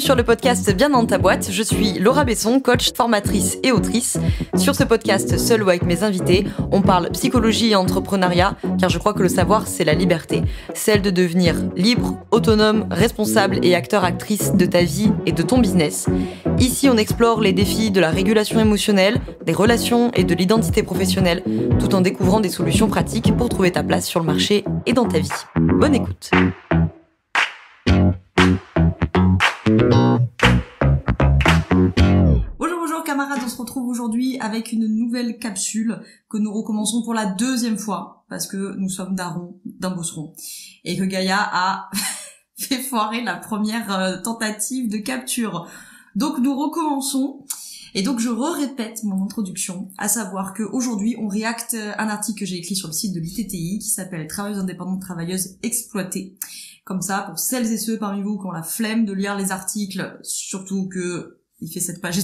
sur le podcast Bien dans ta boîte, je suis Laura Besson, coach, formatrice et autrice. Sur ce podcast, seul ou avec mes invités, on parle psychologie et entrepreneuriat, car je crois que le savoir, c'est la liberté. Celle de devenir libre, autonome, responsable et acteur-actrice de ta vie et de ton business. Ici, on explore les défis de la régulation émotionnelle, des relations et de l'identité professionnelle, tout en découvrant des solutions pratiques pour trouver ta place sur le marché et dans ta vie. Bonne écoute. Bonjour camarades, on se retrouve aujourd'hui avec une nouvelle capsule que nous recommençons pour la deuxième fois parce que nous sommes d'un bosseron et que Gaïa a fait foirer la première tentative de capture. Donc nous recommençons et donc je répète mon introduction, à savoir qu'aujourd'hui on réacte un article que j'ai écrit sur le site de l'ITTI qui s'appelle Travailleuses indépendantes, travailleuses exploitées. Comme ça, pour celles et ceux parmi vous qui ont la flemme de lire les articles, surtout que il fait 7 pages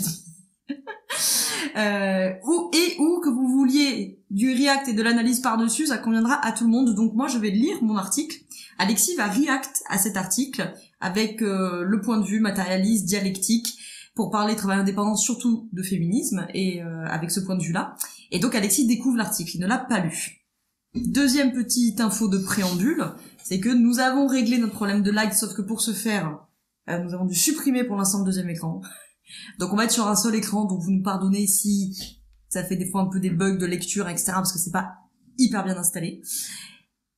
ou que vous vouliez du react et de l'analyse par-dessus, ça conviendra à tout le monde. Donc moi, je vais lire mon article. Alexis va react à cet article avec le point de vue matérialiste, dialectique, pour parler travail indépendant, surtout de féminisme, et avec ce point de vue-là. Et donc Alexis découvre l'article, il ne l'a pas lu. Deuxième petite info de préambule, c'est que nous avons réglé notre problème de lag, sauf que pour ce faire, nous avons dû supprimer pour l'instant le deuxième écran. Donc on va être sur un seul écran, donc vous nous pardonnez si ça fait des fois un peu des bugs de lecture, etc., parce que c'est pas hyper bien installé.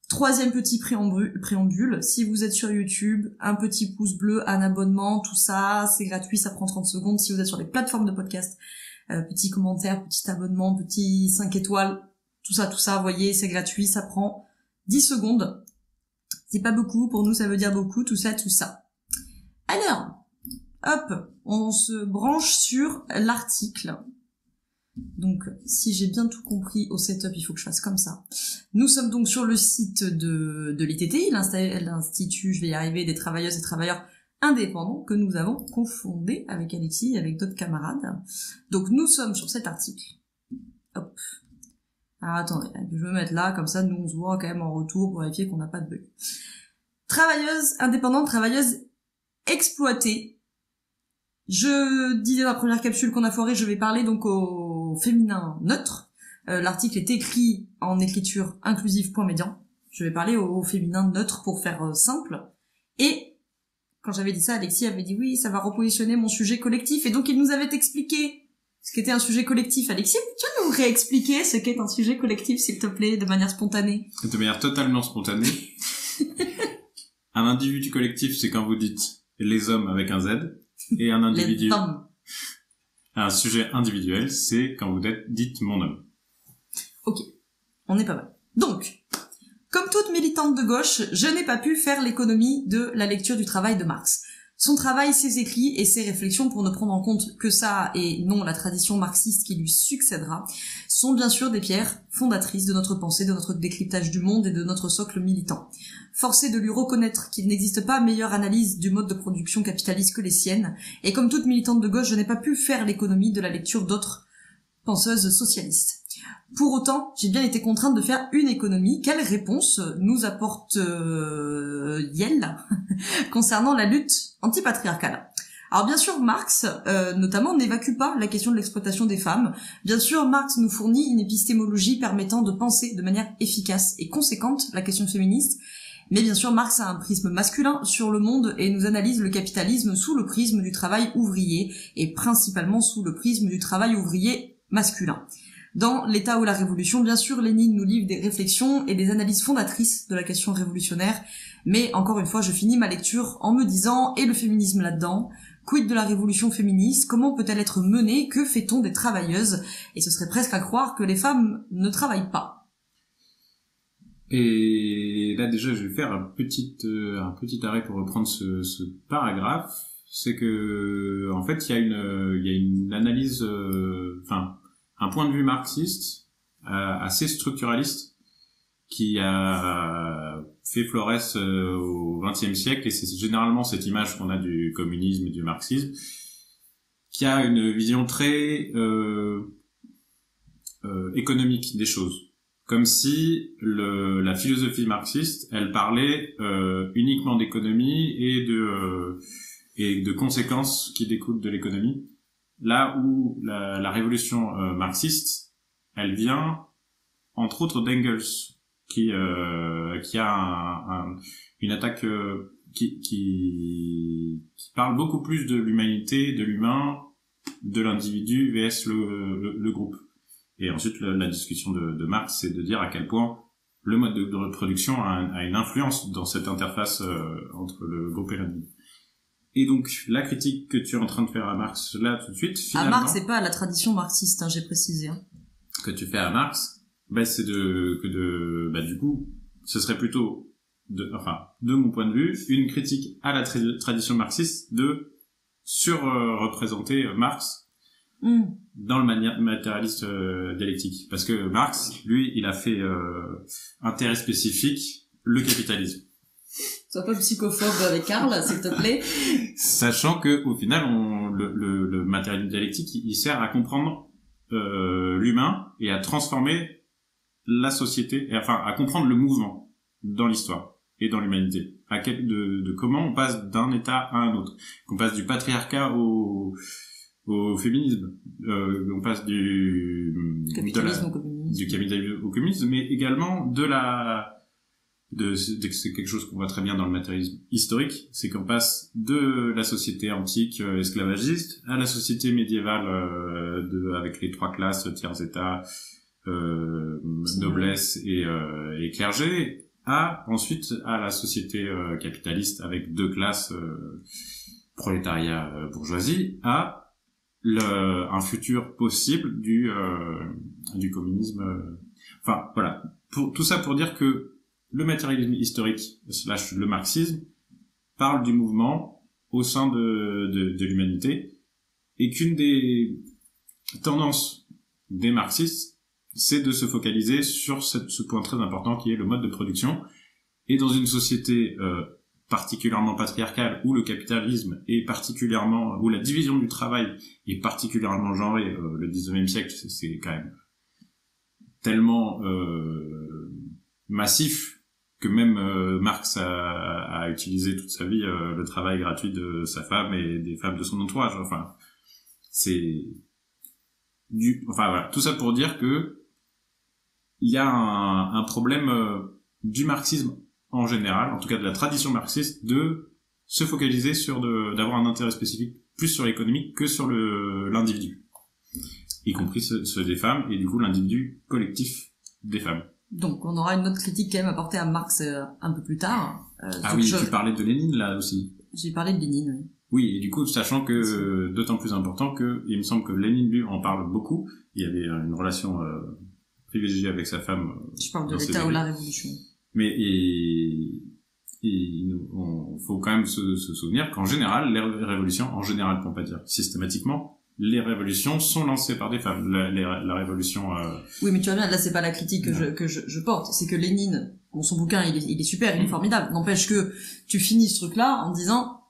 Troisième petit préambule, si vous êtes sur YouTube, un petit pouce bleu, un abonnement, tout ça, c'est gratuit, ça prend 30 secondes. Si vous êtes sur les plateformes de podcast, petit commentaire, petit abonnement, petit 5 étoiles, tout ça, vous voyez, c'est gratuit, ça prend 10 secondes. C'est pas beaucoup, pour nous ça veut dire beaucoup, tout ça. Alors, hop, on se branche sur l'article. Donc, si j'ai bien tout compris au setup, il faut que je fasse comme ça. Nous sommes donc sur le site de l'ITTI, l'Institut, je vais y arriver, des travailleuses et travailleurs indépendants que nous avons confondé avec Alexis et avec d'autres camarades. Donc, nous sommes sur cet article. Hop. Alors, attendez, je vais me mettre là, comme ça, nous on se voit quand même en retour pour vérifier qu'on n'a pas de bug. Travailleuses indépendantes, travailleuses exploitées. Je disais dans la première capsule qu'on a foiré, je vais parler donc au féminin neutre. L'article est écrit en écriture inclusive point médian. Je vais parler au féminin neutre pour faire simple. Et quand j'avais dit ça, Alexis avait dit oui, ça va repositionner mon sujet collectif. Et donc il nous avait expliqué ce qu'était un sujet collectif. Alexis, tu vas nous réexpliquer ce qu'est un sujet collectif, s'il te plaît, de manière spontanée. De manière totalement spontanée. Un individu collectif, c'est quand vous dites les hommes avec un Z. Et un individu, un sujet individuel, c'est quand vous dites mon homme. Ok, on est pas mal. Donc, comme toute militante de gauche, je n'ai pas pu faire l'économie de la lecture du travail de Marx. Son travail, ses écrits et ses réflexions, pour ne prendre en compte que ça et non la tradition marxiste qui lui succédera, sont bien sûr des pierres fondatrices de notre pensée, de notre décryptage du monde et de notre socle militant. Forcé de lui reconnaître qu'il n'existe pas meilleure analyse du mode de production capitaliste que les siennes, et comme toute militante de gauche, je n'ai pas pu faire l'économie de la lecture d'autres penseuses socialistes. Pour autant, j'ai bien été contrainte de faire une économie. Quelle réponse nous apporte Yel concernant la lutte antipatriarcale? Alors bien sûr, Marx, notamment, n'évacue pas la question de l'exploitation des femmes. Bien sûr, Marx nous fournit une épistémologie permettant de penser de manière efficace et conséquente la question féministe. Mais bien sûr, Marx a un prisme masculin sur le monde et nous analyse le capitalisme sous le prisme du travail ouvrier, et principalement sous le prisme du travail ouvrier masculin. Dans l'État ou la Révolution, bien sûr, Lénine nous livre des réflexions et des analyses fondatrices de la question révolutionnaire, mais encore une fois, je finis ma lecture en me disant, et le féminisme là-dedans, quid de la révolution féministe, comment peut-elle être menée, que fait-on des travailleuses? Et ce serait presque à croire que les femmes ne travaillent pas. Et là déjà, je vais faire un petit arrêt pour reprendre ce paragraphe. C'est que, en fait, il y a une analyse, un point de vue marxiste assez structuraliste qui a fait florès au XXe siècle, et c'est généralement cette image qu'on a du communisme et du marxisme, qui a une vision très économique des choses. Comme si la philosophie marxiste, elle parlait uniquement d'économie et et de conséquences qui découlent de l'économie. Là où la révolution marxiste, elle vient entre autres d'Engels, qui a une attaque qui parle beaucoup plus de l'humanité, de l'humain, de l'individu vs le groupe. Et ensuite, la discussion de Marx, c'est de dire à quel point le mode de reproduction a une influence dans cette interface entre le groupe et l'individu. Et donc, la critique que tu es en train de faire à Marx, là, tout de suite, finalement... À Marx, c'est pas à la tradition marxiste, hein, j'ai précisé. Hein. Que tu fais à Marx, c'est du coup, ce serait plutôt, de mon point de vue, une critique à la tradition marxiste de surreprésenter Marx dans le matérialiste dialectique. Parce que Marx, lui, il a fait intérêt spécifique, le capitalisme. Sois pas psychophobe avec Karl, s'il te plaît. Sachant que au final, le matérialisme dialectique, il sert à comprendre l'humain et à transformer la société, à comprendre le mouvement dans l'histoire et dans l'humanité. De comment on passe d'un état à un autre. Qu'on passe du patriarcat au féminisme. On passe du capitalisme au communisme, mais également c'est quelque chose qu'on voit très bien dans le matérialisme historique, c'est qu'on passe de la société antique esclavagiste à la société médiévale avec les trois classes, tiers état, noblesse et clergé, ensuite à la société capitaliste avec deux classes, prolétariat, bourgeoisie, à un futur possible du communisme. Voilà. Tout ça pour dire que le matérialisme historique / le marxisme parle du mouvement au sein de l'humanité, et qu'une des tendances des marxistes, c'est de se focaliser sur ce point très important qui est le mode de production. Et dans une société particulièrement patriarcale, où le capitalisme est particulièrement, où la division du travail est particulièrement genrée, le 19e siècle, c'est quand même tellement massif que même Marx a utilisé toute sa vie le travail gratuit de sa femme et des femmes de son entourage. Voilà, tout ça pour dire que il y a un problème du marxisme en général, en tout cas de la tradition marxiste, de se focaliser d'avoir un intérêt spécifique plus sur l'économie que sur l'individu, y compris ceux des femmes, et du coup l'individu collectif des femmes. Donc, on aura une autre critique quand même apportée à Marx un peu plus tard. Tu parlais de Lénine, là, aussi. J'ai parlé de Lénine, oui. Oui, et du coup, sachant que, d'autant plus important que, il me semble que Lénine, lui, en parle beaucoup. Il y avait une relation privilégiée avec sa femme. Je parle de l'État ou la Révolution. Mais, faut quand même se souvenir qu'en général, les révolutions, pour ne pas dire systématiquement, les révolutions sont lancées par des femmes. La révolution... Oui, mais tu vois bien, là, c'est pas la critique que je porte. C'est que Lénine, son bouquin, il est super, il est formidable. N'empêche que tu finis ce truc-là en disant,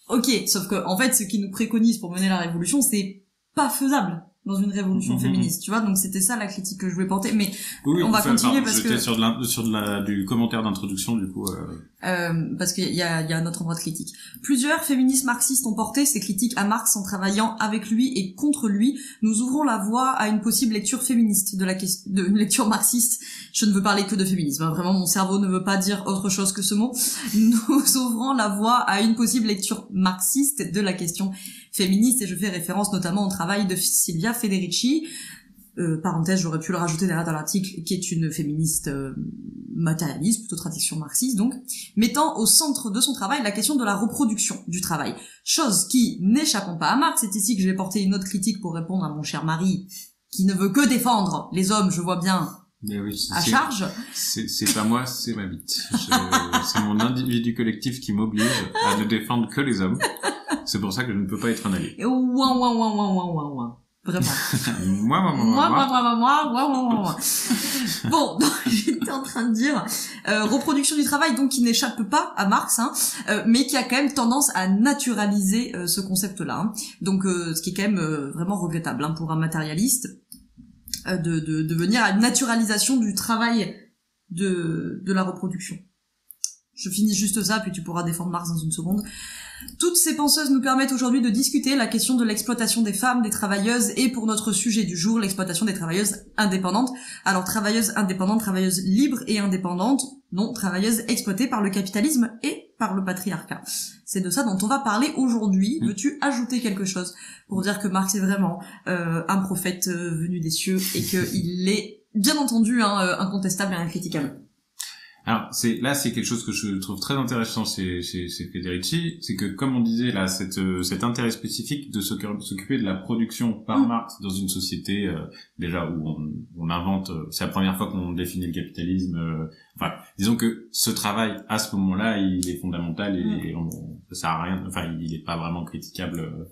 ok, sauf que, en fait, ce qui nous préconise pour mener la révolution, c'est pas faisable dans une révolution féministe, tu vois. Donc c'était ça la critique que je voulais porter, mais oui, on va continuer parce que j'étais du commentaire d'introduction, du coup parce qu'il y a un autre endroit de critique. Plusieurs féministes marxistes ont porté ces critiques à Marx en travaillant avec lui et contre lui. Nous ouvrons la voie à une possible lecture féministe de une lecture marxiste. Je ne veux parler que de féminisme, hein. Vraiment mon cerveau ne veut pas dire autre chose que ce mot. Nous ouvrons la voie à une possible lecture marxiste de la question féministe, et je fais référence notamment au travail de Silvia Federici, parenthèse, j'aurais pu le rajouter derrière dans l'article, qui est une féministe matérialiste, plutôt tradition marxiste donc, mettant au centre de son travail la question de la reproduction du travail, chose qui, n'échappant pas à Marx, c'est ici que je vais porter une autre critique pour répondre à mon cher mari, qui ne veut que défendre les hommes, je vois bien, mais oui, à charge. C'est pas moi, c'est ma bite. C'est mon individu collectif qui m'oblige à ne défendre que les hommes. C'est pour ça que je ne peux pas être un allié. Vraiment. Moi. Bon, donc, j'étais en train de dire reproduction du travail, donc qui n'échappe pas à Marx, hein, mais qui a quand même tendance à naturaliser ce concept-là. Hein. Donc, ce qui est quand même vraiment regrettable hein, pour un matérialiste, de venir à une naturalisation du travail de la reproduction. Je finis juste ça, puis tu pourras défendre Marx dans une seconde. Toutes ces penseuses nous permettent aujourd'hui de discuter la question de l'exploitation des femmes, des travailleuses, et pour notre sujet du jour, l'exploitation des travailleuses indépendantes. Alors, travailleuses indépendantes, travailleuses libres et indépendantes, non, travailleuses exploitées par le capitalisme et par le patriarcat. C'est de ça dont on va parler aujourd'hui. Veux-tu ajouter quelque chose pour dire que Marx est vraiment un prophète venu des cieux et qu'il est, bien entendu, incontestable et incritiquable? Alors c'est quelque chose que je trouve très intéressant chez Federici, c'est que comme on disait là, cet intérêt spécifique de s'occuper de la production par Marx dans une société déjà où on invente, c'est la première fois qu'on définit le capitalisme. Enfin, disons que ce travail à ce moment-là, il est fondamental et ça sert à rien. Enfin, il est pas vraiment critiquable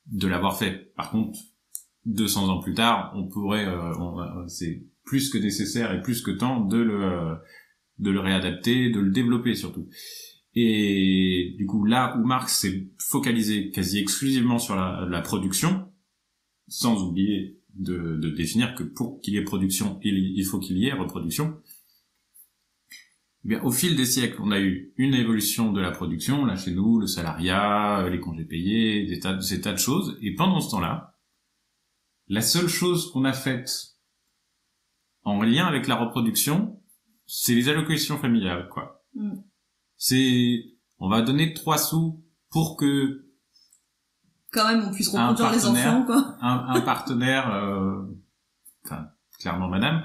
de l'avoir fait. Par contre, 200 ans plus tard, on pourrait, c'est plus que nécessaire et plus que temps de le réadapter, de le développer surtout. Et du coup, là où Marx s'est focalisé quasi exclusivement sur la production, sans oublier de définir que pour qu'il y ait production, il faut qu'il y ait reproduction, eh bien, au fil des siècles, on a eu une évolution de la production, là chez nous, le salariat, les congés payés, ces tas de choses, et pendant ce temps-là, la seule chose qu'on a faite en lien avec la reproduction, c'est les allocations familiales, quoi. On va donner 3 sous pour que quand même on puisse reproduire les enfants, quoi. Un partenaire, enfin, clairement madame,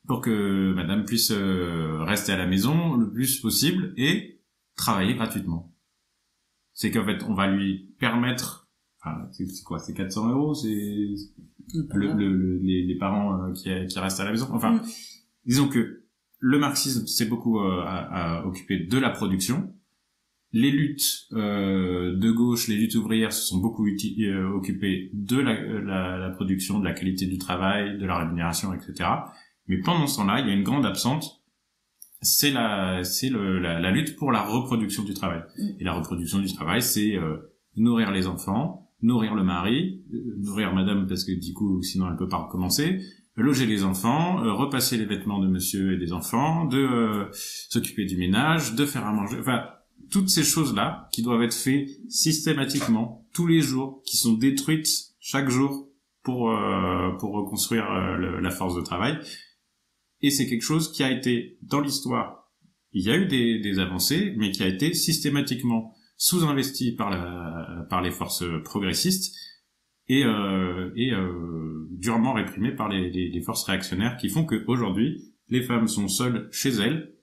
pour que madame puisse rester à la maison le plus possible et travailler gratuitement. C'est qu'en fait, on va lui permettre, enfin, c'est quoi, c'est 400 €, c'est les parents qui restent à la maison. Enfin, disons que le marxisme s'est beaucoup occupé de la production. Les luttes de gauche, les luttes ouvrières se sont beaucoup occupées de la production, de la qualité du travail, de la rémunération, etc. Mais pendant ce temps-là, il y a une grande absente, c'est la lutte pour la reproduction du travail. Et la reproduction du travail, c'est nourrir les enfants, nourrir le mari, nourrir madame parce que du coup sinon elle peut pas recommencer, loger les enfants, repasser les vêtements de monsieur et des enfants, de s'occuper du ménage, de faire à manger, enfin toutes ces choses-là qui doivent être faites systématiquement tous les jours, qui sont détruites chaque jour pour reconstruire la force de travail. Et c'est quelque chose qui a été dans l'histoire, il y a eu des avancées, mais qui a été systématiquement sous-investi par les forces progressistes et durement réprimé par les forces réactionnaires qui font qu'aujourd'hui, les femmes sont seules chez elles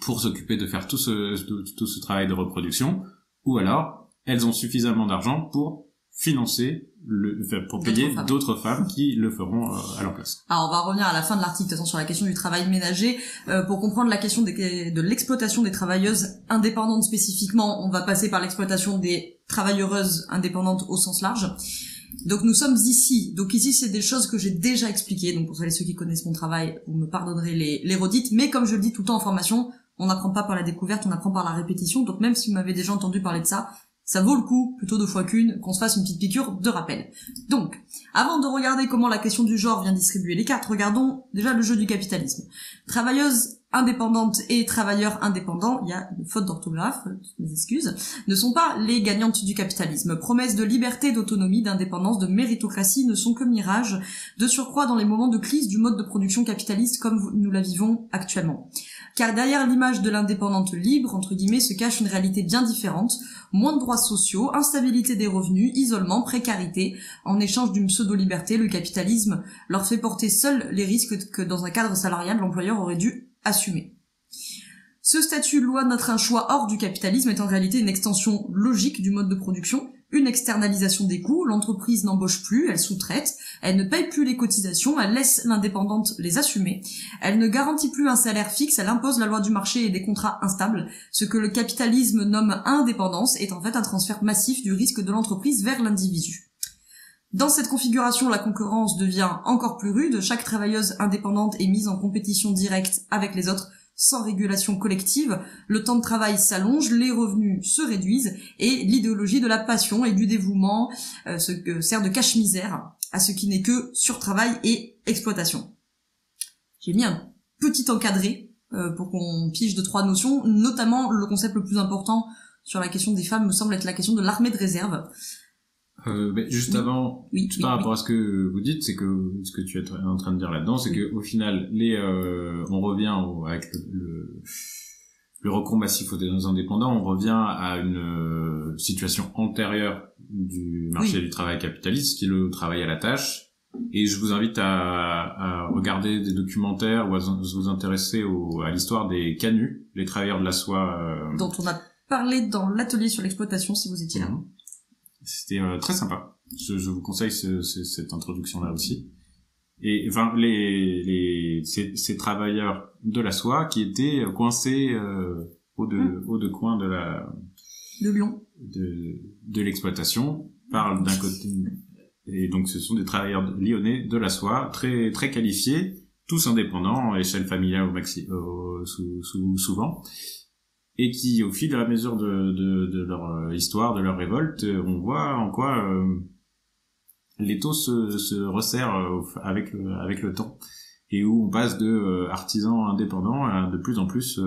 pour s'occuper de faire tout ce travail de reproduction, ou alors elles ont suffisamment d'argent pour financer pour payer d'autres femmes qui le feront à leur place. Alors on va revenir à la fin de l'article de toute façon, sur la question du travail ménager. Pour comprendre la question de l'exploitation des travailleuses indépendantes spécifiquement, on va passer par l'exploitation des travailleuses indépendantes au sens large. Donc nous sommes ici. Donc ici c'est des choses que j'ai déjà expliquées. Donc pour ceux qui connaissent mon travail, vous me pardonnerez les redites. Mais comme je le dis tout le temps en formation, on n'apprend pas par la découverte, on apprend par la répétition. Donc même si vous m'avez déjà entendu parler de ça, ça vaut le coup, plutôt 2 fois qu'une, qu'on se fasse une petite piqûre de rappel. Donc, avant de regarder comment la question du genre vient distribuer les cartes, regardons déjà le jeu du capitalisme. Travailleuses indépendantes et travailleurs indépendants, il y a une faute d'orthographe, mes excuses, ne sont pas les gagnantes du capitalisme. Promesses de liberté, d'autonomie, d'indépendance, de méritocratie ne sont que mirages, de surcroît dans les moments de crise du mode de production capitaliste comme nous la vivons actuellement. Car derrière l'image de l'indépendante libre, entre guillemets, se cache une réalité bien différente, moins de droits sociaux, instabilité des revenus, isolement, précarité. En échange d'une pseudo-liberté, le capitalisme leur fait porter seuls les risques que dans un cadre salarial, l'employeur aurait dû assumer. Ce statut loin d'être un choix hors du capitalisme est en réalité une extension logique du mode de production, une externalisation des coûts, l'entreprise n'embauche plus, elle sous-traite, elle ne paye plus les cotisations, elle laisse l'indépendante les assumer, elle ne garantit plus un salaire fixe, elle impose la loi du marché et des contrats instables. Ce que le capitalisme nomme indépendance est en fait un transfert massif du risque de l'entreprise vers l'individu. Dans cette configuration, la concurrence devient encore plus rude, chaque travailleuse indépendante est mise en compétition directe avec les autres, sans régulation collective, le temps de travail s'allonge, les revenus se réduisent et l'idéologie de la passion et du dévouement sert de cache-misère à ce qui n'est que surtravail et exploitation. J'ai mis un petit encadré pour qu'on pige 2-3 notions, notamment le concept le plus important sur la question des femmes me semble être la question de l'armée de réserve. Mais juste avant, par rapport à ce que vous dites, c'est que ce que tu es en train de dire là-dedans, c'est que au final, on revient avec le recours massif aux indépendants, on revient à une situation antérieure du marché du travail capitaliste, qui est le travail à la tâche. Et je vous invite à regarder des documentaires ou à vous intéresser à l'histoire des canuts, les travailleurs de la soie. Dont on a parlé dans l'atelier sur l'exploitation, si vous étiez là. C'était très sympa. Je vous conseille cette introduction-là aussi. Et enfin, ces travailleurs de la soie qui étaient coincés aux deux coins de Lyon, de l'exploitation, parlent d'un côté. Et donc, ce sont des travailleurs lyonnais de la soie, très très qualifiés, tous indépendants, à échelle familiale souvent. Et qui, au fil et à mesure de leur histoire, de leur révolte, on voit en quoi l'étau se resserre avec le temps, et où on passe de artisans indépendants à de plus en plus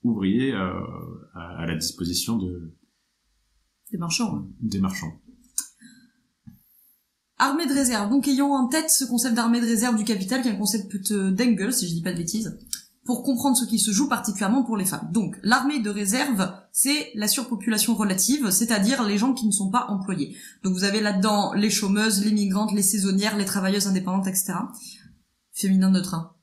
ouvriers à la disposition des marchands. Des marchands. Armée de réserve. Donc, ayons en tête ce concept d'armée de réserve du capital, qui est un concept d'Engels, si je dis pas de bêtises, pour comprendre ce qui se joue particulièrement pour les femmes. Donc, l'armée de réserve, c'est la surpopulation relative, c'est-à-dire les gens qui ne sont pas employés. Donc, vous avez là-dedans les chômeuses, les migrantes, les saisonnières, les travailleuses indépendantes, etc. Féminin neutre,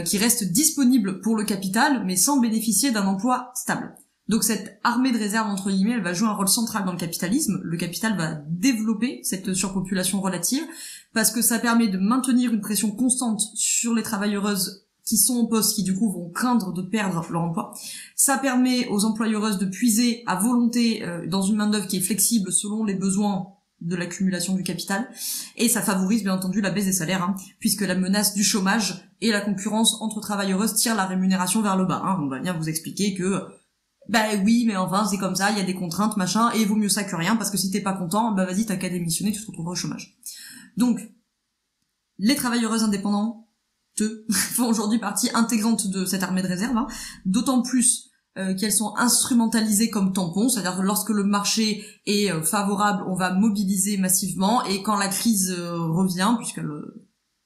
qui restent disponibles pour le capital, mais sans bénéficier d'un emploi stable. Donc, cette armée de réserve, entre guillemets, elle va jouer un rôle central dans le capitalisme. Le capital va développer cette surpopulation relative, parce que ça permet de maintenir une pression constante sur les travailleuses qui sont en poste, qui du coup vont craindre de perdre leur emploi. Ça permet aux employeuses de puiser à volonté dans une main-d'œuvre qui est flexible selon les besoins de l'accumulation du capital, et ça favorise bien entendu la baisse des salaires, puisque la menace du chômage et la concurrence entre travailleuses tirent la rémunération vers le bas. On va bien vous expliquer que oui, mais enfin c'est comme ça, il y a des contraintes, machin, et il vaut mieux ça que rien, parce que si t'es pas content, vas-y, t'as qu'à démissionner, tu te retrouveras au chômage. Donc, les travailleuses indépendantes font aujourd'hui partie intégrante de cette armée de réserve, d'autant plus qu'elles sont instrumentalisées comme tampons, c'est-à-dire que lorsque le marché est favorable, on va mobiliser massivement, et quand la crise revient, puisque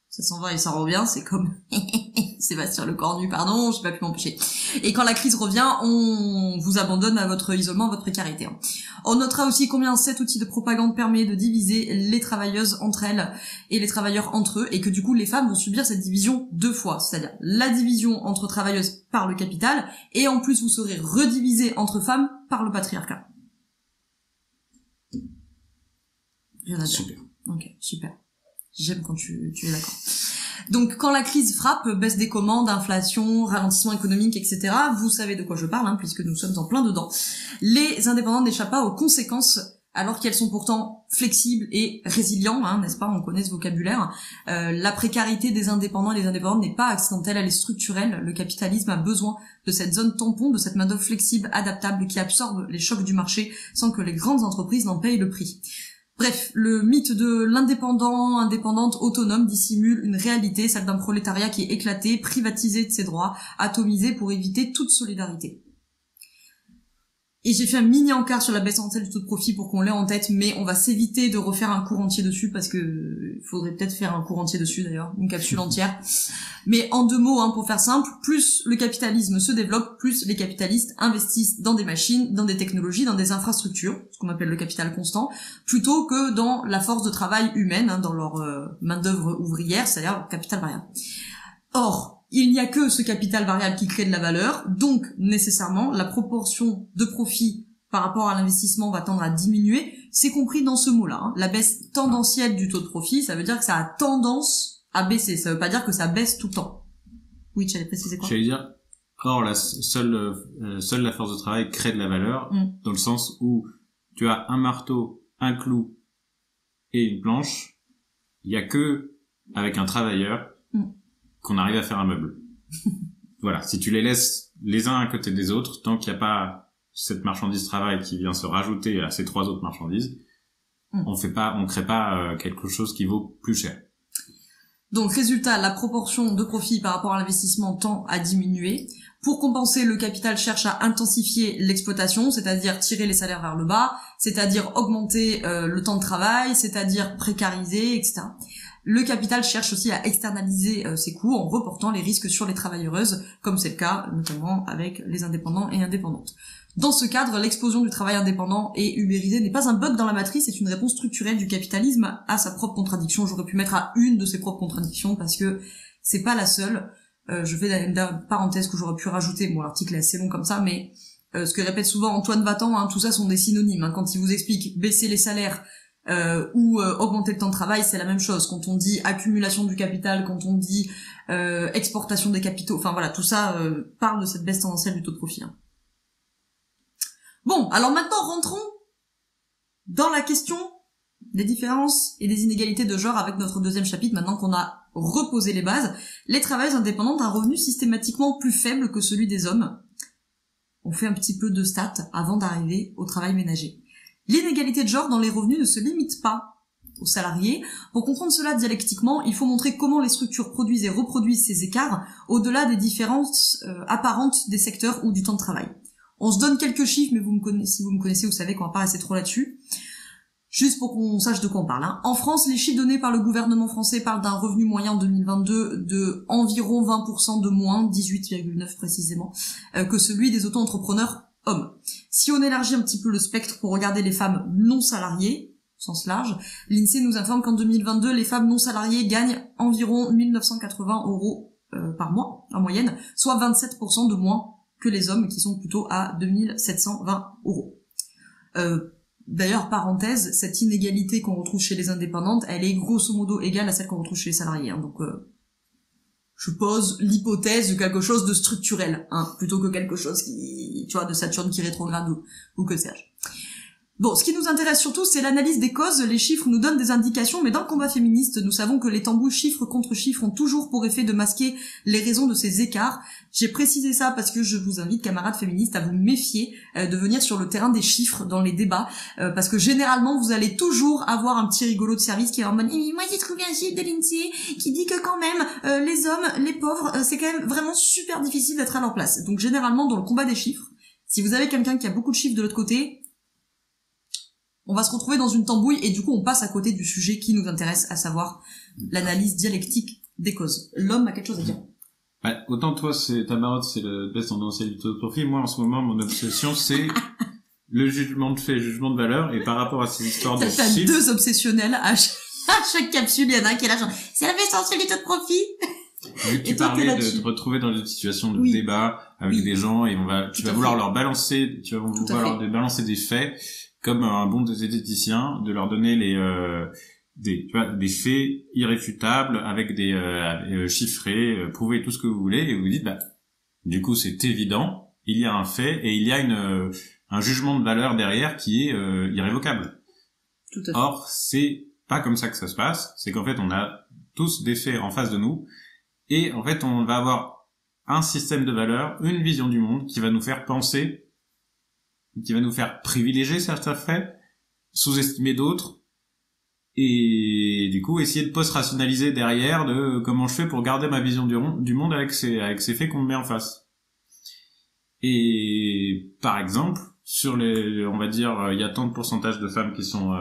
ça s'en va et ça revient, c'est comme Sébastien Lecornu, pardon, j'ai pas pu m'empêcher. Et quand la crise revient, on vous abandonne à votre isolement, à votre précarité. On notera aussi combien cet outil de propagande permet de diviser les travailleuses entre elles et les travailleurs entre eux, et que du coup les femmes vont subir cette division 2 fois, c'est-à-dire la division entre travailleuses par le capital, et en plus vous serez redivisées entre femmes par le patriarcat. Rien à dire. Super. Ok, super. J'aime quand tu es d'accord. Donc, quand la crise frappe, baisse des commandes, inflation, ralentissement économique, etc., vous savez de quoi je parle, puisque nous sommes en plein dedans. Les indépendants n'échappent pas aux conséquences, alors qu'elles sont pourtant flexibles et résilientes, n'est-ce pas? On connaît ce vocabulaire. La précarité des indépendants et des indépendantes n'est pas accidentelle, elle est structurelle. Le capitalisme a besoin de cette zone tampon, de cette main-d'œuvre flexible, adaptable, qui absorbe les chocs du marché sans que les grandes entreprises n'en payent le prix. Bref, le mythe de indépendante, autonome dissimule une réalité, celle d'un prolétariat qui est éclaté, privatisé de ses droits, atomisé pour éviter toute solidarité. Et j'ai fait un mini encart sur la baisse en tête du taux de profit pour qu'on l'ait en tête, mais on va s'éviter de refaire un cours entier dessus, parce que faudrait peut-être faire un cours entier dessus d'ailleurs, une capsule entière. Mais en 2 mots, pour faire simple, plus le capitalisme se développe, plus les capitalistes investissent dans des machines, dans des technologies, dans des infrastructures, ce qu'on appelle le capital constant, plutôt que dans la force de travail humaine, dans leur main-d'œuvre ouvrière, c'est-à-dire leur capital variable. Or, il n'y a que ce capital variable qui crée de la valeur, donc nécessairement la proportion de profit par rapport à l'investissement va tendre à diminuer. C'est compris dans ce mot-là. La baisse tendancielle du taux de profit, ça veut dire que ça a tendance à baisser. Ça veut pas dire que ça baisse tout le temps. Oui, tu allais préciser quoi? J'allais dire, or seule la force de travail crée de la valeur, dans le sens où tu as un marteau, un clou et une planche. Il y a que avec un travailleur qu'on arrive à faire un meuble. Voilà, si tu les laisses les uns à côté des autres, tant qu'il n'y a pas cette marchandise travail qui vient se rajouter à ces 3 autres marchandises, on crée pas quelque chose qui vaut plus cher. Donc résultat, la proportion de profit par rapport à l'investissement tend à diminuer. Pour compenser, le capital cherche à intensifier l'exploitation, c'est-à-dire tirer les salaires vers le bas, c'est-à-dire augmenter le temps de travail, c'est-à-dire précariser, etc. Le capital cherche aussi à externaliser ses coûts en reportant les risques sur les travailleuses, comme c'est le cas notamment avec les indépendants et indépendantes. Dans ce cadre, l'explosion du travail indépendant et ubérisé n'est pas un bug dans la matrice, c'est une réponse structurelle du capitalisme à sa propre contradiction. J'aurais pu mettre à une de ses propres contradictions parce que c'est pas la seule. Je fais une parenthèse que j'aurais pu rajouter. Bon, l'article est assez long comme ça, mais ce que répète souvent Antoine Vatan, tout ça sont des synonymes. Quand il vous explique baisser les salaires ou augmenter le temps de travail, c'est la même chose. Quand on dit accumulation du capital, quand on dit exportation des capitaux, enfin voilà, tout ça parle de cette baisse tendancielle du taux de profit. Bon, alors maintenant rentrons dans la question des différences et des inégalités de genre avec notre deuxième chapitre, maintenant qu'on a reposé les bases. Les travailleuses indépendantes ont un revenu systématiquement plus faible que celui des hommes. On fait un petit peu de stats avant d'arriver au travail ménager. L'inégalité de genre dans les revenus ne se limite pas aux salariés. Pour comprendre cela dialectiquement, il faut montrer comment les structures produisent et reproduisent ces écarts au-delà des différences apparentes des secteurs ou du temps de travail. On se donne quelques chiffres, mais si vous me connaissez, vous savez qu'on va pas rester trop là-dessus. Juste pour qu'on sache de quoi on parle. En France, les chiffres donnés par le gouvernement français parlent d'un revenu moyen en 2022 de environ 20% de moins, 18,9 précisément, que celui des auto-entrepreneurs hommes. Si on élargit un petit peu le spectre pour regarder les femmes non salariées, au sens large, l'INSEE nous informe qu'en 2022, les femmes non salariées gagnent environ 1 980 € par mois, en moyenne, soit 27% de moins que les hommes qui sont plutôt à 2 720 €. D'ailleurs, parenthèse, cette inégalité qu'on retrouve chez les indépendantes, elle est grosso modo égale à celle qu'on retrouve chez les salariés. Donc, je pose l'hypothèse de quelque chose de structurel, plutôt que quelque chose qui, tu vois, de Saturne qui rétrograde ou que sais-je. Bon, ce qui nous intéresse surtout, c'est l'analyse des causes. Les chiffres nous donnent des indications, mais dans le combat féministe, nous savons que les tambours chiffres contre chiffres ont toujours pour effet de masquer les raisons de ces écarts. J'ai précisé ça parce que je vous invite, camarades féministes, à vous méfier de venir sur le terrain des chiffres dans les débats, parce que généralement, vous allez toujours avoir un petit rigolo de service qui est en mode « Moi, j'ai trouvé un chiffre de l'INSEE qui dit que quand même, les hommes, les pauvres, c'est quand même vraiment super difficile d'être à leur place. » Donc généralement, dans le combat des chiffres, si vous avez quelqu'un qui a beaucoup de chiffres de l'autre côté, on va se retrouver dans une tambouille et du coup on passe à côté du sujet qui nous intéresse, à savoir l'analyse dialectique des causes. L'homme a quelque chose à dire. Ouais, autant toi, ta marotte, c'est le baisse tendancielle du taux de profit. Moi, en ce moment, mon obsession, c'est le jugement de fait, jugement de valeur. Et par rapport à ces histoires de T'as chiffres... deux obsessionnels à chaque capsule, il y en a un qui est là genre, c'est la baisse tendancielle du taux de profit. Vu que tu parlais de te retrouver dans une situation de débat avec des gens et tu vas vouloir leur balancer des faits comme un bon zététicien, de leur donner des faits irréfutables avec des chiffrés, prouver tout ce que vous voulez, et vous dites du coup c'est évident, il y a un fait et il y a un jugement de valeur derrière qui est irrévocable. Tout à fait. Or c'est pas comme ça que ça se passe, c'est qu'en fait on a tous des faits en face de nous et en fait on va avoir un système de valeurs, une vision du monde qui va nous faire penser, qui va nous faire privilégier certains faits, sous-estimer d'autres, et du coup essayer de post-rationaliser derrière de comment je fais pour garder ma vision du monde avec ces faits qu'on me met en face. Et par exemple, on va dire, il y a tant de pourcentage de femmes qui sont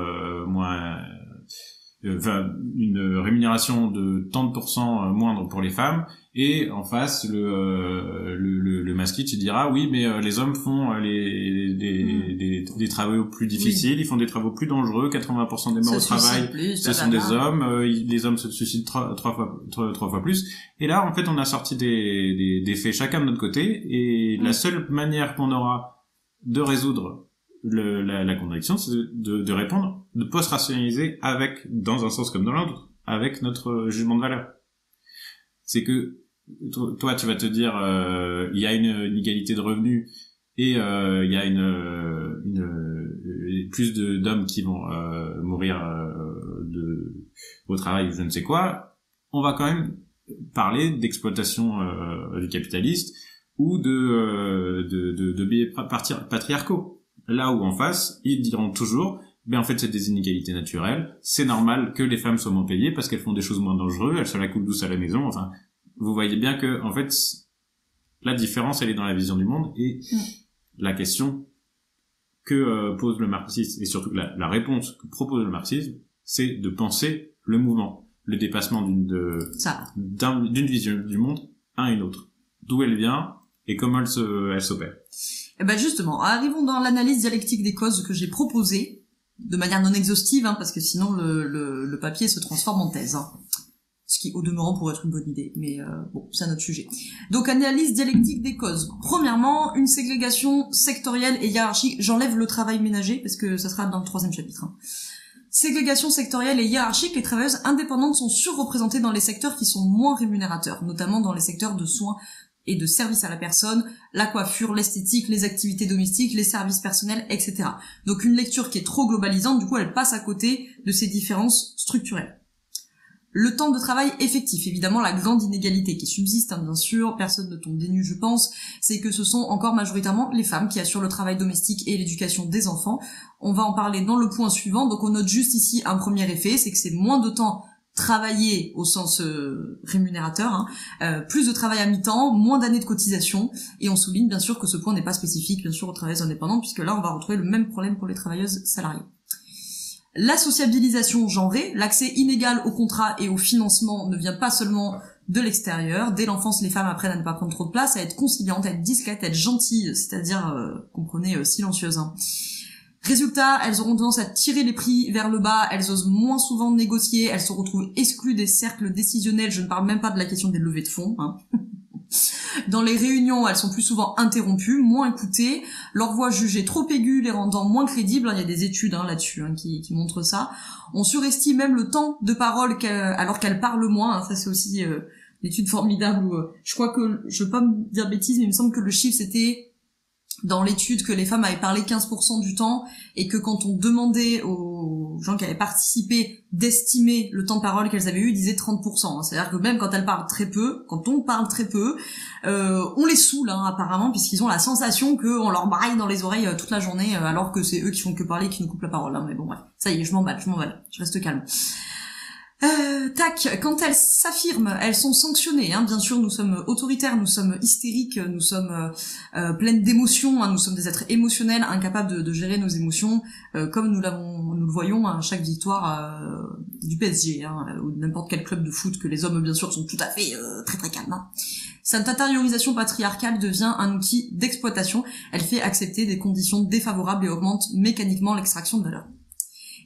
une rémunération de tant de pourcents moindre pour les femmes, et en face le masquite il dira oui mais les hommes font des travaux plus difficiles, ils font des travaux plus dangereux, 80% des morts au travail ce sont des hommes, les hommes se suicident trois fois plus, et là en fait on a sorti des faits chacun de notre côté, et la seule manière qu'on aura de résoudre la contradiction, c'est de répondre, de post-rationaliser dans un sens comme dans l'autre, avec notre jugement de valeur. C'est que toi tu vas te dire il y a une inégalité de revenus et il y a plus d'hommes qui vont mourir au travail, je ne sais quoi. On va quand même parler d'exploitation du capitaliste ou de biais patriarcaux. Là où en face, ils diront toujours en fait c'est des inégalités naturelles, c'est normal que les femmes soient moins payées parce qu'elles font des choses moins dangereuses, elles se la coulent douce à la maison, enfin vous voyez bien que en fait la différence elle est dans la vision du monde et la question que pose le marxisme et surtout la réponse que propose le marxisme, c'est de penser le mouvement, le dépassement d'une vision du monde à une autre, d'où elle vient et comment elle s'opère. Et ben justement, arrivons dans l'analyse dialectique des causes que j'ai proposée, de manière non exhaustive, parce que sinon le papier se transforme en thèse. Ce qui, au demeurant, pourrait être une bonne idée, mais bon, c'est un autre sujet. Donc, analyse dialectique des causes. Premièrement, une ségrégation sectorielle et hiérarchique. J'enlève le travail ménager, parce que ça sera dans le 3e chapitre. Ségrégation sectorielle et hiérarchique, les travailleuses indépendantes sont surreprésentées dans les secteurs qui sont moins rémunérateurs, notamment dans les secteurs de soins et de services à la personne, la coiffure, l'esthétique, les activités domestiques, les services personnels, etc. Donc une lecture qui est trop globalisante, du coup elle passe à côté de ces différences structurelles. Le temps de travail effectif, évidemment la grande inégalité qui subsiste, bien sûr, personne ne tombe des nues je pense, c'est que ce sont encore majoritairement les femmes qui assurent le travail domestique et l'éducation des enfants. On va en parler dans le point suivant, donc on note juste ici un premier effet, c'est que c'est moins de temps travailler au sens rémunérateur, plus de travail à mi-temps, moins d'années de cotisation, et on souligne bien sûr que ce point n'est pas spécifique bien sûr aux travailleuses indépendantes, puisque là on va retrouver le même problème pour les travailleuses salariées. La sociabilisation genrée, l'accès inégal au contrat et au financement ne vient pas seulement de l'extérieur. Dès l'enfance, les femmes apprennent à ne pas prendre trop de place, à être conciliantes, à être discrètes, à être gentilles, c'est-à-dire, comprenez, silencieuses. Résultat, elles auront tendance à tirer les prix vers le bas, elles osent moins souvent négocier, elles se retrouvent exclues des cercles décisionnels, je ne parle même pas de la question des levées de fonds. Dans les réunions, elles sont plus souvent interrompues, moins écoutées, leur voix jugée trop aiguë, les rendant moins crédibles. Il y a des études là-dessus qui montrent ça. On surestime même le temps de parole alors qu'elles parlent moins. Ça, c'est aussi une étude formidable où je crois que, je veux pas me dire bêtise, mais il me semble que le chiffre c'était dans l'étude que les femmes avaient parlé 15% du temps et que quand on demandait aux gens qui avaient participé d'estimer le temps de parole qu'elles avaient eu, ils disaient 30%. C'est-à-dire que même quand elles parlent très peu, quand on parle très peu, on les saoule apparemment, puisqu'ils ont la sensation qu'on leur braille dans les oreilles toute la journée alors que c'est eux qui font que parler et qui nous coupent la parole. Mais bon bref, ça y est, je m'emballe, je reste calme. Quand elles s'affirment, elles sont sanctionnées. Bien sûr, nous sommes autoritaires, nous sommes hystériques, nous sommes pleines d'émotions, nous sommes des êtres émotionnels, incapables de gérer nos émotions, comme nous le voyons à chaque victoire du PSG, ou de n'importe quel club de foot, que les hommes, bien sûr, sont tout à fait très très calmes. Cette intériorisation patriarcale devient un outil d'exploitation. Elle fait accepter des conditions défavorables et augmente mécaniquement l'extraction de valeur.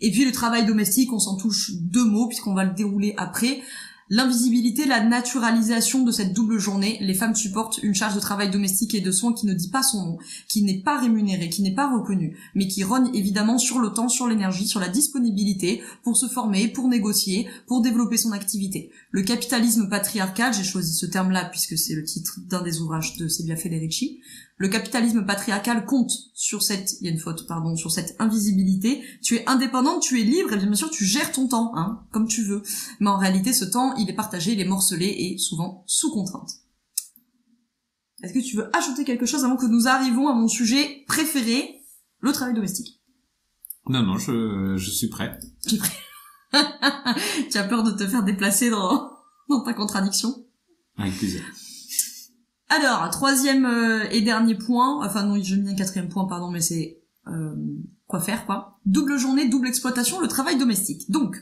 Et puis le travail domestique, on s'en touche 2 mots puisqu'on va le dérouler après. L'invisibilité, la naturalisation de cette double journée. Les femmes supportent une charge de travail domestique et de soins qui ne dit pas son nom, qui n'est pas rémunérée, qui n'est pas reconnue, mais qui rogne évidemment sur le temps, sur l'énergie, sur la disponibilité pour se former, pour négocier, pour développer son activité. Le capitalisme patriarcal, j'ai choisi ce terme-là puisque c'est le titre d'un des ouvrages de Silvia Federici. Le capitalisme patriarcal compte sur cette invisibilité. Tu es indépendante, tu es libre, et bien sûr tu gères ton temps, comme tu veux. Mais en réalité, ce temps, il est partagé, il est morcelé et souvent sous contrainte. Est-ce que tu veux ajouter quelque chose avant que nous arrivions à mon sujet préféré, le travail domestique? Non, je suis prêt. Tu es prêt? Tu as peur de te faire déplacer dans ta contradiction? Avec plaisir. Alors, 3e et dernier point, enfin non, j'ai mis un 4e point, pardon, mais c'est quoi faire, quoi. Double journée, double exploitation, le travail domestique. Donc,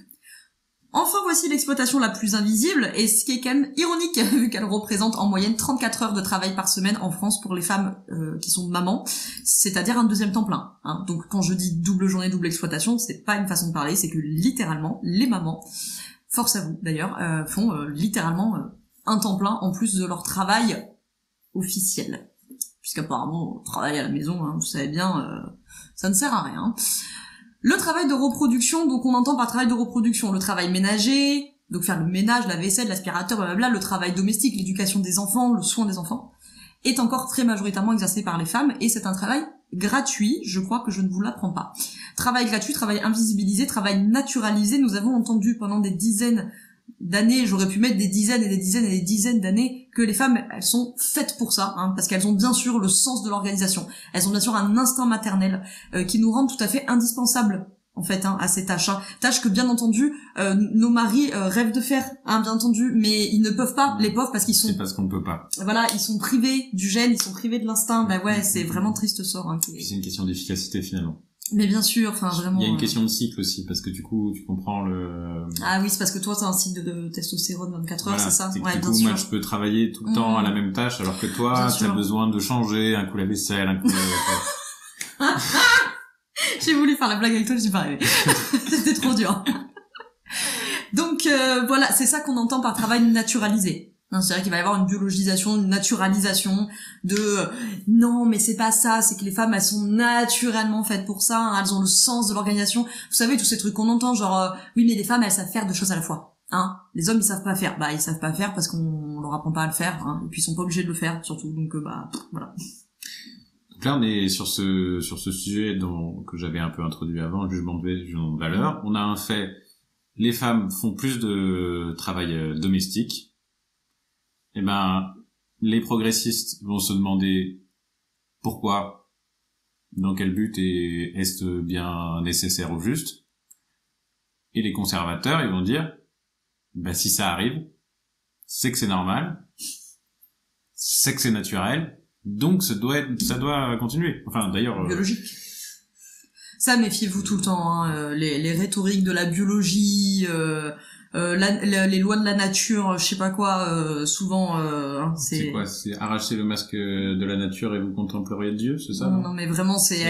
enfin voici l'exploitation la plus invisible, et ce qui est quand même ironique, vu qu'elle représente en moyenne 34 heures de travail par semaine en France pour les femmes qui sont mamans, c'est-à-dire un 2e temps plein. Donc quand je dis double journée, double exploitation, c'est pas une façon de parler, c'est que littéralement, les mamans, force à vous d'ailleurs, font littéralement un temps plein en plus de leur travail officiel, puisqu'apparemment au travail à la maison, vous savez bien, ça ne sert à rien. Le travail de reproduction, donc on entend par travail de reproduction le travail ménager, donc faire le ménage, la vaisselle, l'aspirateur, blablabla, le travail domestique, l'éducation des enfants, le soin des enfants, est encore très majoritairement exercé par les femmes, et c'est un travail gratuit, je crois que je ne vous l'apprends pas. Travail gratuit, travail invisibilisé, travail naturalisé, nous avons entendu pendant des dizaines d'années, j'aurais pu mettre des dizaines et des dizaines et des dizaines d'années, que les femmes, elles sont faites pour ça, parce qu'elles ont bien sûr le sens de l'organisation. Elles ont bien sûr un instinct maternel qui nous rend tout à fait indispensables en fait, à ces tâches, tâches que bien entendu nos maris rêvent de faire, bien entendu, mais ils ne peuvent pas, les pauvres, parce qu'ils sont, c'est parce qu'on ne peut pas. Voilà, ils sont privés du gène, ils sont privés de l'instinct. Bah ouais, c'est vraiment triste sort. C'est une question d'efficacité finalement. Mais bien sûr, enfin vraiment. Il y a une question de cycle aussi, parce que du coup, tu comprends le. Ah oui, c'est parce que toi, t'as un cycle de testostérone 24 heures, voilà, c'est ça. Ouais, du coup, moi, je peux travailler tout le temps à la même tâche, alors que toi, tu as besoin de changer un coup la vaisselle, un coup. J'ai voulu faire la blague avec toi, je suis pas arrivée. C'était trop dur. Donc voilà, c'est ça qu'on entend par travail naturalisé. C'est-à-dire qu'il va y avoir une biologisation, une naturalisation de non, mais c'est pas ça, c'est que les femmes elles sont naturellement faites pour ça, elles ont le sens de l'organisation. Vous savez tous ces trucs qu'on entend, genre oui mais les femmes elles savent faire deux choses à la fois. Les hommes ils savent pas faire. Bah ils savent pas faire parce qu'on leur apprend pas à le faire, et puis ils sont pas obligés de le faire surtout. Donc voilà. Donc là on est sur ce sujet que j'avais un peu introduit avant, le jugement de valeur. On a un fait, les femmes font plus de travail domestique. Eh ben, les progressistes vont se demander pourquoi, dans quel but et est-ce bien nécessaire ou juste. Et les conservateurs, ils vont dire, si ça arrive, c'est que c'est normal, c'est que c'est naturel, donc ça doit continuer. Enfin, d'ailleurs. Biologique. Ça, méfiez-vous tout le temps, les rhétoriques de la biologie, les lois de la nature, je sais pas quoi, souvent c'est quoi, c'est arracher le masque de la nature et vous contempleriez Dieu, c'est ça? Non mais vraiment c'est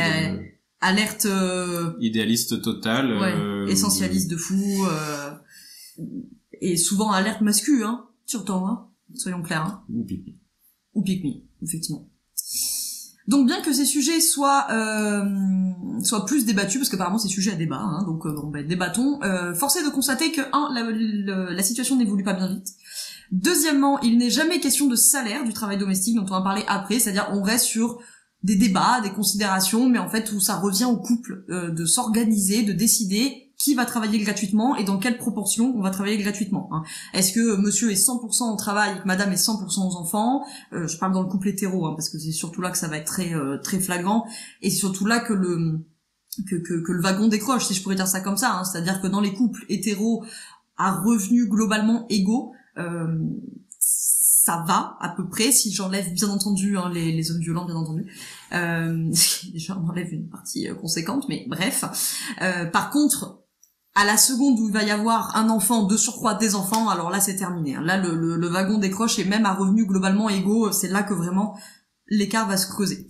alerte idéaliste total, essentialiste de fou, et souvent alerte mascu, surtout, soyons clairs. Ou pique-me. Ou pique-me, effectivement. Donc bien que ces sujets soient plus débattus, parce qu'apparemment c'est sujet à débat, donc débattons, force est de constater que la situation n'évolue pas bien vite. Deuxièmement, il n'est jamais question de salaire du travail domestique, dont on va parler après, c'est-à-dire on reste sur des débats, des considérations, mais en fait où ça revient au couple de s'organiser, de décider qui va travailler gratuitement et dans quelle proportion on va travailler gratuitement. Est-ce que monsieur est 100% au travail et que madame est 100% aux enfants? Je parle dans le couple hétéro, parce que c'est surtout là que ça va être très très flagrant, et c'est surtout là que le wagon décroche, si je pourrais dire ça comme ça. C'est-à-dire que dans les couples hétéros à revenus globalement égaux, ça va à peu près, si j'enlève bien entendu les hommes violents, bien entendu. Déjà on enlève une partie conséquente, mais bref. Par contre, à la seconde où il va y avoir un enfant, de surcroît des enfants, alors là c'est terminé. Là le wagon décroche, et même à revenus globalement égaux, c'est là que vraiment l'écart va se creuser.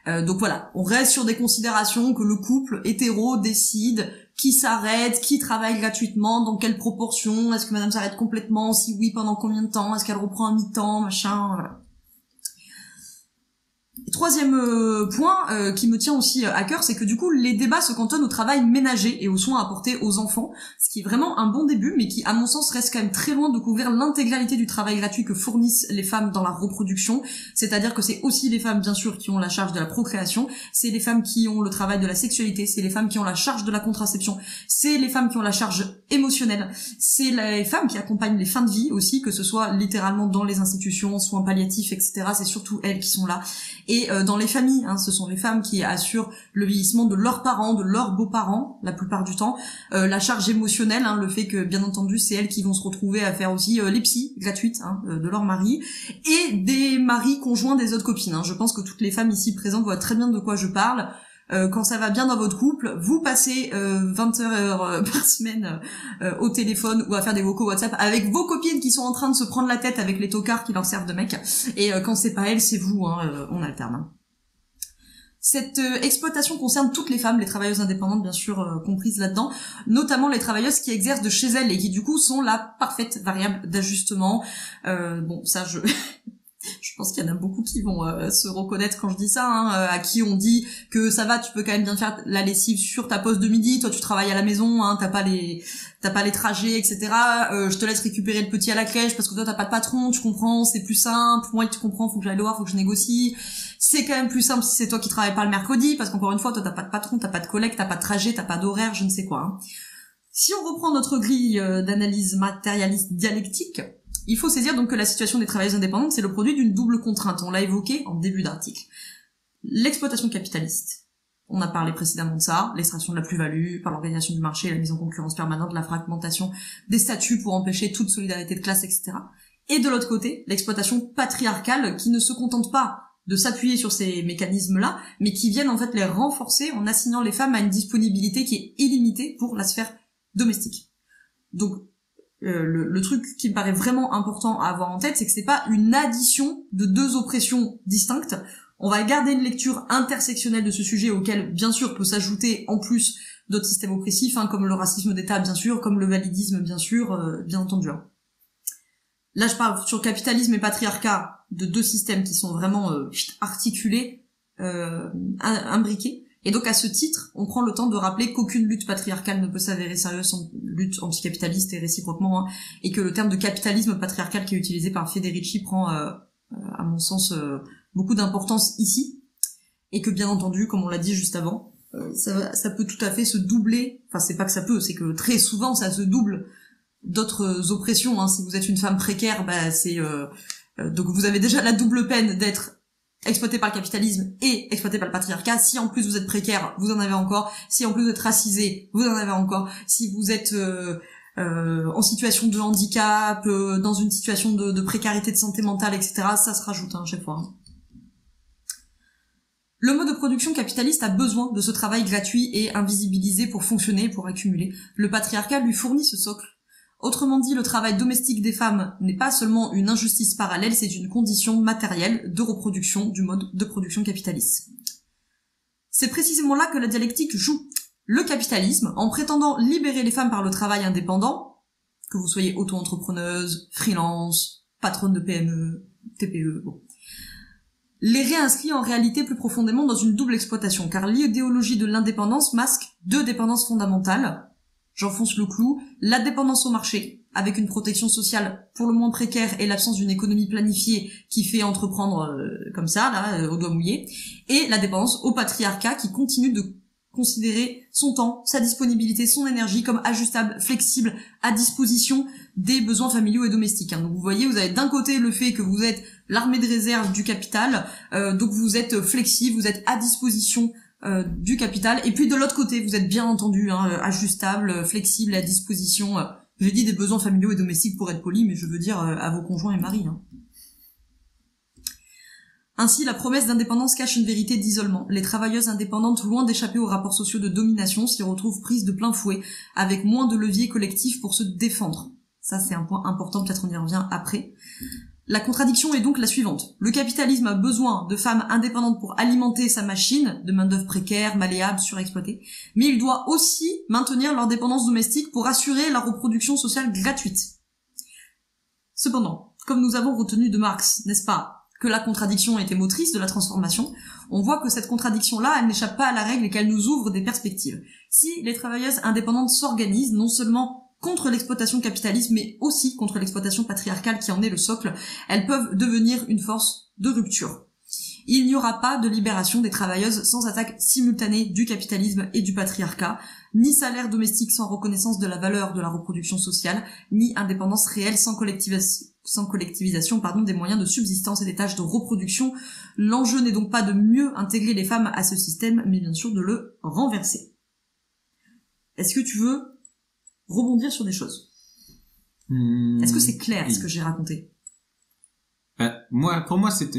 Donc voilà, on reste sur des considérations que le couple hétéro décide qui s'arrête, qui travaille gratuitement, dans quelle proportion, est-ce que madame s'arrête complètement, si oui, pendant combien de temps, est-ce qu'elle reprend un mi-temps, machin, voilà. Et troisième point qui me tient aussi à cœur, c'est que du coup les débats se cantonnent au travail ménager et aux soins apportés aux enfants, ce qui est vraiment un bon début, mais qui à mon sens reste quand même très loin de couvrir l'intégralité du travail gratuit que fournissent les femmes dans la reproduction. C'est-à-dire que c'est aussi les femmes bien sûr qui ont la charge de la procréation, c'est les femmes qui ont le travail de la sexualité, c'est les femmes qui ont la charge de la contraception, c'est les femmes qui ont la charge émotionnelle, c'est les femmes qui accompagnent les fins de vie aussi, que ce soit littéralement dans les institutions, soins palliatifs, etc. C'est surtout elles qui sont là. Et dans les familles, ce sont les femmes qui assurent le vieillissement de leurs parents, de leurs beaux-parents, la plupart du temps. La charge émotionnelle, le fait que, bien entendu, c'est elles qui vont se retrouver à faire aussi les psys gratuites de leur mari, et des maris conjoints des autres copines. Je pense que toutes les femmes ici présentes voient très bien de quoi je parle. Quand ça va bien dans votre couple, vous passez 20 heures par semaine au téléphone ou à faire des vocaux WhatsApp avec vos copines qui sont en train de se prendre la tête avec les tocards qui leur servent de mecs. Et quand c'est pas elles, c'est vous, on alterne. Cette exploitation concerne toutes les femmes, les travailleuses indépendantes bien sûr comprises là-dedans, notamment les travailleuses qui exercent de chez elles et qui du coup sont la parfaite variable d'ajustement. Bon, ça je pense qu'il y en a beaucoup qui vont se reconnaître quand je dis ça, à qui on dit que ça va, tu peux quand même bien faire la lessive sur ta pause de midi, toi tu travailles à la maison, t'as pas les trajets, etc. Je te laisse récupérer le petit à la crèche parce que toi t'as pas de patron, tu comprends, c'est plus simple, moi tu comprends, faut que j'aille le voir, faut que je négocie. C'est quand même plus simple si c'est toi qui travailles pas le mercredi, parce qu'encore une fois, toi t'as pas de patron, t'as pas de collègue, t'as pas de trajet, t'as pas d'horaire, je ne sais quoi. Si on reprend notre grille d'analyse matérialiste dialectique, il faut saisir donc que la situation des travailleuses indépendantes, c'est le produit d'une double contrainte. On l'a évoqué en début d'article. L'exploitation capitaliste On a parlé précédemment de ça, l'extraction de la plus-value par l'organisation du marché, la mise en concurrence permanente, la fragmentation des statuts pour empêcher toute solidarité de classe, etc. Et de l'autre côté, l'exploitation patriarcale qui ne se contente pas de s'appuyer sur ces mécanismes-là, mais qui viennent en fait les renforcer en assignant les femmes à une disponibilité qui est illimitée pour la sphère domestique. Donc le truc qui me paraît vraiment important à avoir en tête, c'est que c'est pas une addition de deux oppressions distinctes. On va garder une lecture intersectionnelle de ce sujet auquel, bien sûr, peut s'ajouter en plus d'autres systèmes oppressifs, comme le racisme d'État, bien sûr, comme le validisme, bien sûr, bien entendu. Là, je parle sur capitalisme et patriarcat de deux systèmes qui sont vraiment articulés, imbriqués. Et donc, à ce titre, on prend le temps de rappeler qu'aucune lutte patriarcale ne peut s'avérer sérieuse sans lutte anticapitaliste et réciproquement, et que le terme de capitalisme patriarcal qui est utilisé par Federici prend, à mon sens, beaucoup d'importance ici, et que bien entendu, comme on l'a dit juste avant, ça peut tout à fait se doubler, enfin c'est pas que ça peut, c'est que très souvent ça se double d'autres oppressions. Si vous êtes une femme précaire, donc vous avez déjà la double peine d'être exploité par le capitalisme et exploité par le patriarcat. Si en plus vous êtes précaire, vous en avez encore. Si en plus vous êtes racisé, vous en avez encore. Si vous êtes en situation de handicap, dans une situation de précarité de santé mentale, etc., ça se rajoute à chaque fois. Le mode de production capitaliste a besoin de ce travail gratuit et invisibilisé pour fonctionner, pour accumuler. Le patriarcat lui fournit ce socle. Autrement dit, le travail domestique des femmes n'est pas seulement une injustice parallèle, c'est une condition matérielle de reproduction du mode de production capitaliste. C'est précisément là que la dialectique joue. Le capitalisme, en prétendant libérer les femmes par le travail indépendant, que vous soyez auto-entrepreneuse, freelance, patronne de PME, TPE, les réinscrit en réalité plus profondément dans une double exploitation, car l'idéologie de l'indépendance masque deux dépendances fondamentales. J'enfonce le clou, la dépendance au marché, avec une protection sociale pour le moins précaire et l'absence d'une économie planifiée qui fait entreprendre comme ça, là, au doigt mouillé, et la dépendance au patriarcat qui continue de considérer son temps, sa disponibilité, son énergie comme ajustable, flexible, à disposition des besoins familiaux et domestiques. Donc vous voyez, vous avez d'un côté le fait que vous êtes l'armée de réserve du capital, donc vous êtes flexible, vous êtes à disposition du capital, et puis de l'autre côté, vous êtes bien entendu ajustable, flexible, à disposition, j'ai dit des besoins familiaux et domestiques pour être poli, mais je veux dire à vos conjoints et maris. Ainsi, la promesse d'indépendance cache une vérité d'isolement. Les travailleuses indépendantes, loin d'échapper aux rapports sociaux de domination, s'y retrouvent prises de plein fouet, avec moins de leviers collectifs pour se défendre. Ça, c'est un point important, peut-être on y revient après. La contradiction est donc la suivante. Le capitalisme a besoin de femmes indépendantes pour alimenter sa machine, de main-d'œuvre précaire, malléable, surexploitée, mais il doit aussi maintenir leur dépendance domestique pour assurer la reproduction sociale gratuite. Cependant, comme nous avons retenu de Marx, n'est-ce pas, que la contradiction était motrice de la transformation, on voit que cette contradiction-là, elle n'échappe pas à la règle et qu'elle nous ouvre des perspectives. Si les travailleuses indépendantes s'organisent, non seulement contre l'exploitation capitaliste, mais aussi contre l'exploitation patriarcale qui en est le socle, elles peuvent devenir une force de rupture. Il n'y aura pas de libération des travailleuses sans attaque simultanée du capitalisme et du patriarcat, ni salaire domestique sans reconnaissance de la valeur de la reproduction sociale, ni indépendance réelle sans collectivisation des moyens de subsistance et des tâches de reproduction. L'enjeu n'est donc pas de mieux intégrer les femmes à ce système, mais bien sûr de le renverser. Est-ce que tu veux rebondir sur des choses? Est-ce que c'est clair ce que j'ai raconté? Pour moi, c'est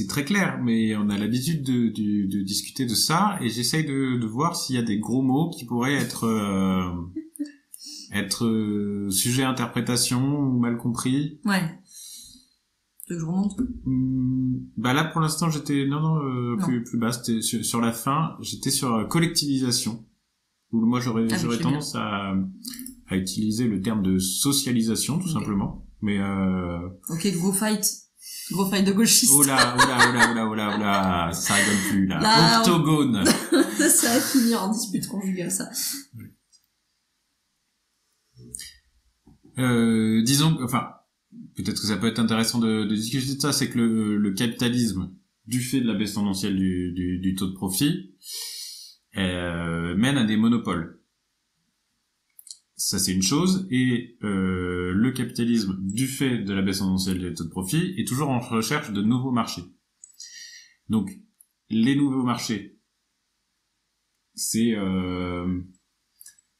très clair, mais on a l'habitude de discuter de ça, et j'essaye de voir s'il y a des gros mots qui pourraient être sujet à interprétation ou mal compris. Ouais. Tu veux que je remonte? Là, pour l'instant, j'étais plus bas. C'était sur la fin. J'étais sur collectivisation. Où moi, j'aurais tendance à utiliser le terme de socialisation, tout simplement. Mais Ok, gros fight de gauchistes. Oh là, ça rigole plus là. Octogone. Ça va finir en dispute conjugale, ça. Disons, peut-être que ça peut être intéressant de discuter de ça, c'est que le capitalisme, du fait de la baisse tendancielle du taux de profit, mène à des monopoles. Ça, c'est une chose, et le capitalisme, du fait de la baisse tendancielle des taux de profit, est toujours en recherche de nouveaux marchés. Donc, les nouveaux marchés c'est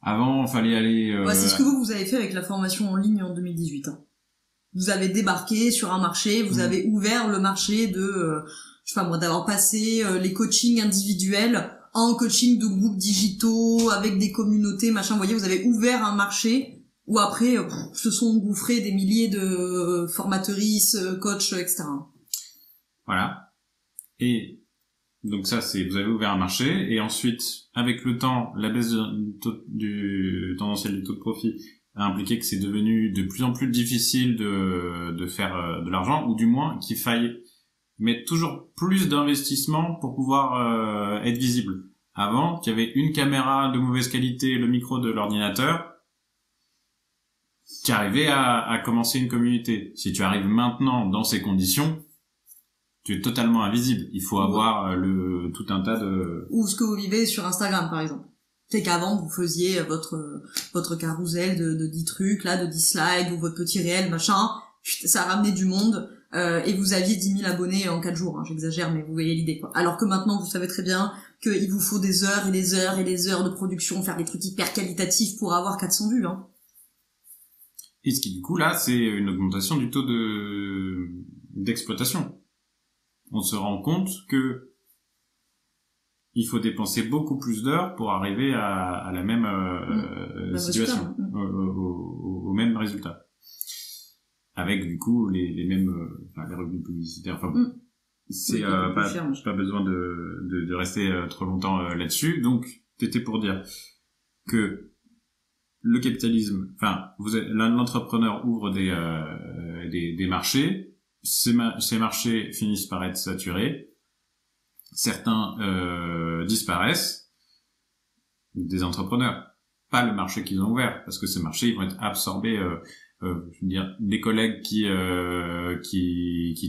avant fallait aller c'est ce que vous avez fait avec la formation en ligne en 2018 hein. Vous avez débarqué sur un marché, vous avez ouvert le marché de je sais pas moi, d'avoir passé les coachings individuels en coaching de groupes digitaux avec des communautés machin, vous voyez, vous avez ouvert un marché où après se sont engouffrés des milliers de formatrices, coachs, etc. Voilà. Et donc ça, vous avez ouvert un marché, et ensuite, avec le temps, la baisse du tendanciel du taux de profit a impliqué que c'est devenu de plus en plus difficile de faire de l'argent, ou du moins qu'il faille mettre toujours plus d'investissement pour pouvoir être visible. Avant, qu'il y avait une caméra de mauvaise qualité, le micro de l'ordinateur, tu arrivais à commencer une communauté. Si tu arrives maintenant dans ces conditions, tu es totalement invisible. Il faut avoir tout un tas de... Ou ce que vous vivez sur Instagram, par exemple. C'est qu'avant, vous faisiez votre carousel de 10 trucs, là, de 10 slides, ou votre petit réel, machin. Ça a ramené du monde, et vous aviez 10 000 abonnés en 4 jours, hein, j'exagère, mais vous voyez l'idée, quoi. Alors que maintenant, vous savez très bien qu'il vous faut des heures et des heures et des heures de production, faire des trucs hyper qualitatifs pour avoir 400 vues, hein. Et ce qui, du coup, là, c'est une augmentation du taux d'exploitation. On se rend compte que il faut dépenser beaucoup plus d'heures pour arriver à la même situation, au même résultat. Avec, du coup, les mêmes les revenus publicitaires. Enfin, c'est pas besoin de rester trop longtemps là-dessus. Donc, t'étais pour dire que le capitalisme, l'entrepreneur ouvre des marchés, ces marchés finissent par être saturés, certains disparaissent, des entrepreneurs, pas le marché qu'ils ont ouvert, parce que ces marchés ils vont être absorbés, je veux dire, des collègues qui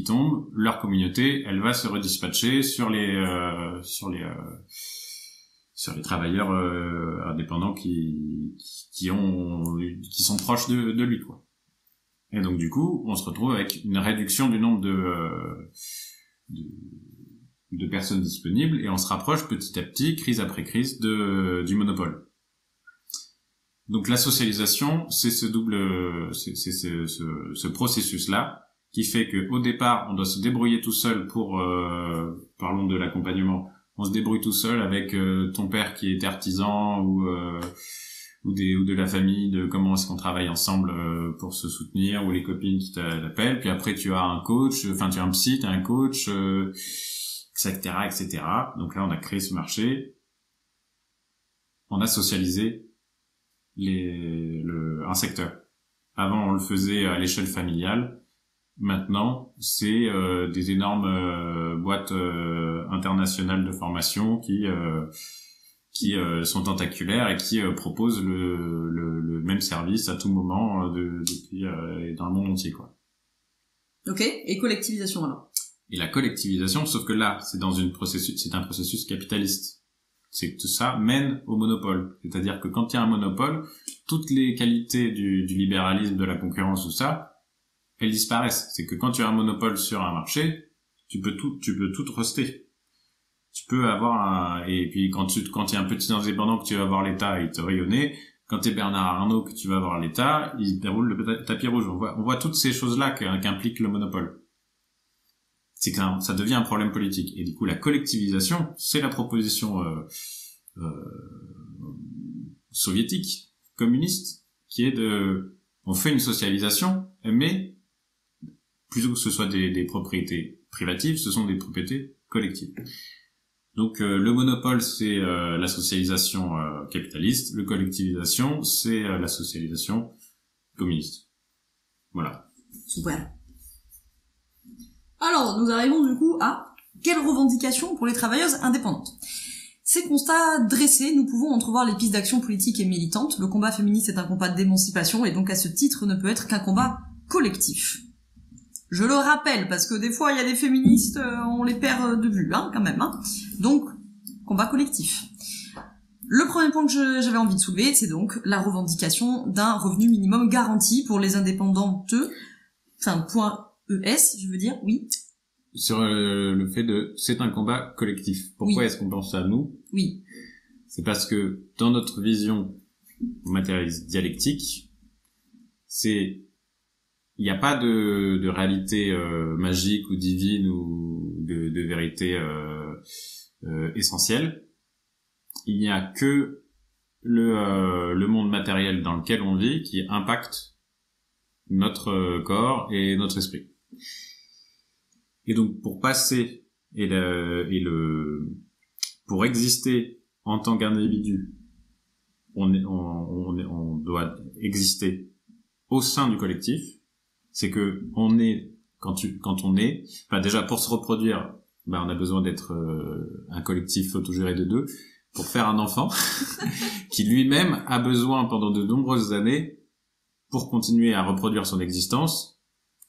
tombent, leur communauté, elle va se redispatcher sur les travailleurs indépendants qui sont proches de lui, quoi. Et donc du coup, on se retrouve avec une réduction du nombre de personnes disponibles, et on se rapproche petit à petit, crise après crise, du monopole. Donc la socialisation, c'est ce processus-là qui fait que au départ, on doit se débrouiller tout seul pour, parlons de l'accompagnement, on se débrouille tout seul avec ton père qui est artisan ou de la famille, de comment est-ce qu'on travaille ensemble pour se soutenir, ou les copines qui t'appellent. Puis après tu as un coach, tu as un psy, tu as un coach, etc., etc. Donc là on a créé ce marché, on a socialisé un secteur. Avant on le faisait à l'échelle familiale. Maintenant, c'est des énormes boîtes internationales de formation qui sont tentaculaires et qui proposent le même service à tout moment depuis dans le monde entier, quoi. Ok. Et collectivisation alors. Et la collectivisation, sauf que là, c'est un processus capitaliste. C'est que ça mène au monopole. C'est-à-dire que quand il y a un monopole, toutes les qualités du libéralisme, de la concurrence, tout ça, elles disparaissent. C'est que quand tu as un monopole sur un marché, tu peux tout truster. Tu peux avoir et puis quand il y a un petit indépendant que tu vas voir l'État, il te rayonner. Quand t'es Bernard Arnault que tu vas voir l'État, il déroule le tapis rouge. On voit toutes ces choses-là qu'implique le monopole. C'est que ça devient un problème politique. Et du coup, la collectivisation, c'est la proposition soviétique, communiste, qui est on fait une socialisation, mais plutôt que ce soit des propriétés privatives, ce sont des propriétés collectives. Donc le monopole, c'est la socialisation capitaliste, le collectivisation, c'est la socialisation communiste. Voilà. Super. Alors, nous arrivons du coup à quelles revendications pour les travailleuses indépendantes. Ces constats dressés, nous pouvons entrevoir les pistes d'action politique et militante. Le combat féministe est un combat d'émancipation et donc à ce titre ne peut être qu'un combat collectif. Je le rappelle, parce que des fois il y a des féministes, on les perd de vue, quand même. Donc, combat collectif. Le premier point que j'avais envie de soulever, c'est donc la revendication d'un revenu minimum garanti pour les indépendantes, point ES, je veux dire, oui. Sur le fait c'est un combat collectif. Pourquoi est-ce qu'on pense ça à nous? Oui. C'est parce que dans notre vision matérialiste dialectique, il n'y a pas de réalité magique ou divine ou de vérité essentielle. Il n'y a que le monde matériel dans lequel on vit qui impacte notre corps et notre esprit. Et donc pour passer pour exister en tant qu'individu, on doit exister au sein du collectif. C'est que quand on est, déjà pour se reproduire, on a besoin d'être un collectif autogéré de deux. Pour faire un enfant qui lui-même a besoin pendant de nombreuses années, pour continuer à reproduire son existence,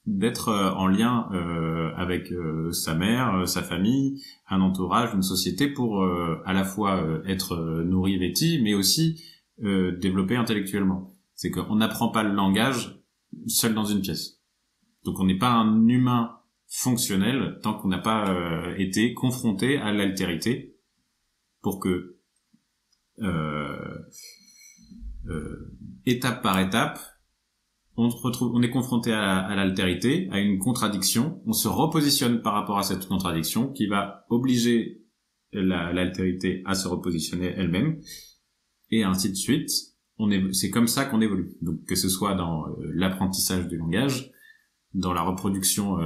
d'être en lien avec sa mère, sa famille, un entourage, une société, pour à la fois être nourri, vêti, mais aussi développer intellectuellement. C'est qu'on n'apprend pas le langage seul dans une pièce. Donc on n'est pas un humain fonctionnel tant qu'on n'a pas été confronté à l'altérité, pour que étape par étape, on est confronté à l'altérité, à une contradiction, on se repositionne par rapport à cette contradiction qui va obliger l'altérité à se repositionner elle-même, et ainsi de suite. C'est comme ça qu'on évolue. Donc que ce soit dans l'apprentissage du langage, dans la reproduction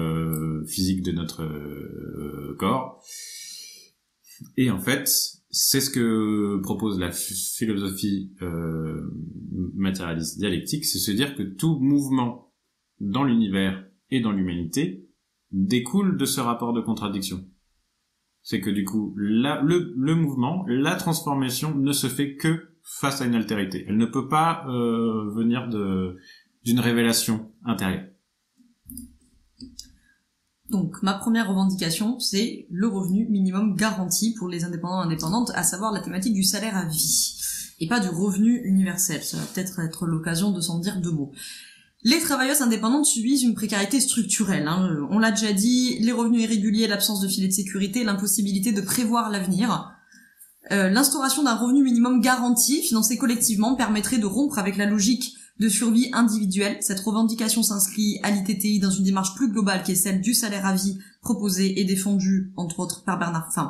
physique de notre corps. Et en fait, c'est ce que propose la philosophie matérialiste dialectique, c'est se dire que tout mouvement dans l'univers et dans l'humanité découle de ce rapport de contradiction. C'est que du coup, le mouvement, la transformation ne se fait que face à une altérité. Elle ne peut pas venir d'une révélation intérieure. Donc, ma première revendication, c'est le revenu minimum garanti pour les indépendants et indépendantes, à savoir la thématique du salaire à vie, et pas du revenu universel. Ça va peut-être être l'occasion de s'en dire deux mots. Les travailleuses indépendantes subissent une précarité structurelle. On l'a déjà dit, les revenus irréguliers, l'absence de filet de sécurité, l'impossibilité de prévoir l'avenir. L'instauration d'un revenu minimum garanti, financé collectivement, permettrait de rompre avec la logique de survie individuelle. Cette revendication s'inscrit à l'ITTI dans une démarche plus globale qui est celle du salaire à vie proposé et défendu entre autres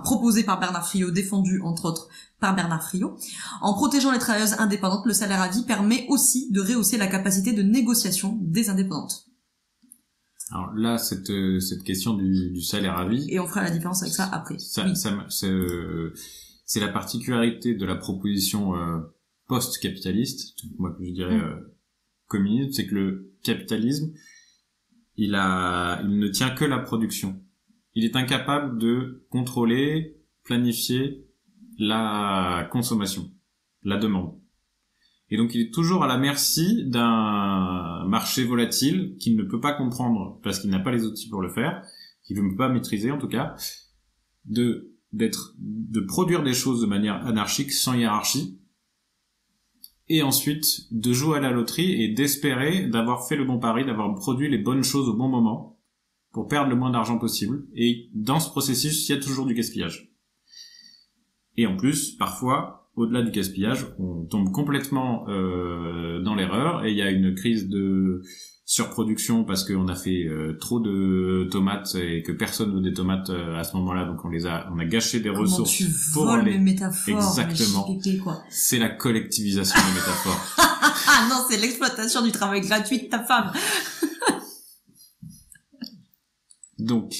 proposé par Bernard Friot, défendu entre autres par Bernard Friot. En protégeant les travailleuses indépendantes, le salaire à vie permet aussi de rehausser la capacité de négociation des indépendantes. Alors là, cette question du salaire à vie, et on fera la différence avec ça après. C'est la particularité de la proposition post-capitaliste, moi je dirais communiste, c'est que le capitalisme, il ne tient que la production. Il est incapable de contrôler, planifier la consommation, la demande. Et donc il est toujours à la merci d'un marché volatile qu'il ne peut pas comprendre parce qu'il n'a pas les outils pour le faire, qu'il ne peut pas maîtriser en tout cas, de produire des choses de manière anarchique, sans hiérarchie, et ensuite de jouer à la loterie et d'espérer d'avoir fait le bon pari, d'avoir produit les bonnes choses au bon moment pour perdre le moins d'argent possible. Et dans ce processus, il y a toujours du gaspillage. Et en plus, parfois, au-delà du gaspillage, on tombe complètement dans l'erreur et il y a une crise de surproduction parce qu'on a fait trop de tomates et que personne veut des tomates à ce moment-là, donc on a gâché des ressources. Tu voles mes métaphores. Exactement. Quoi. C'est la collectivisation des métaphores. Ah non, c'est l'exploitation du travail gratuit de ta femme. Donc,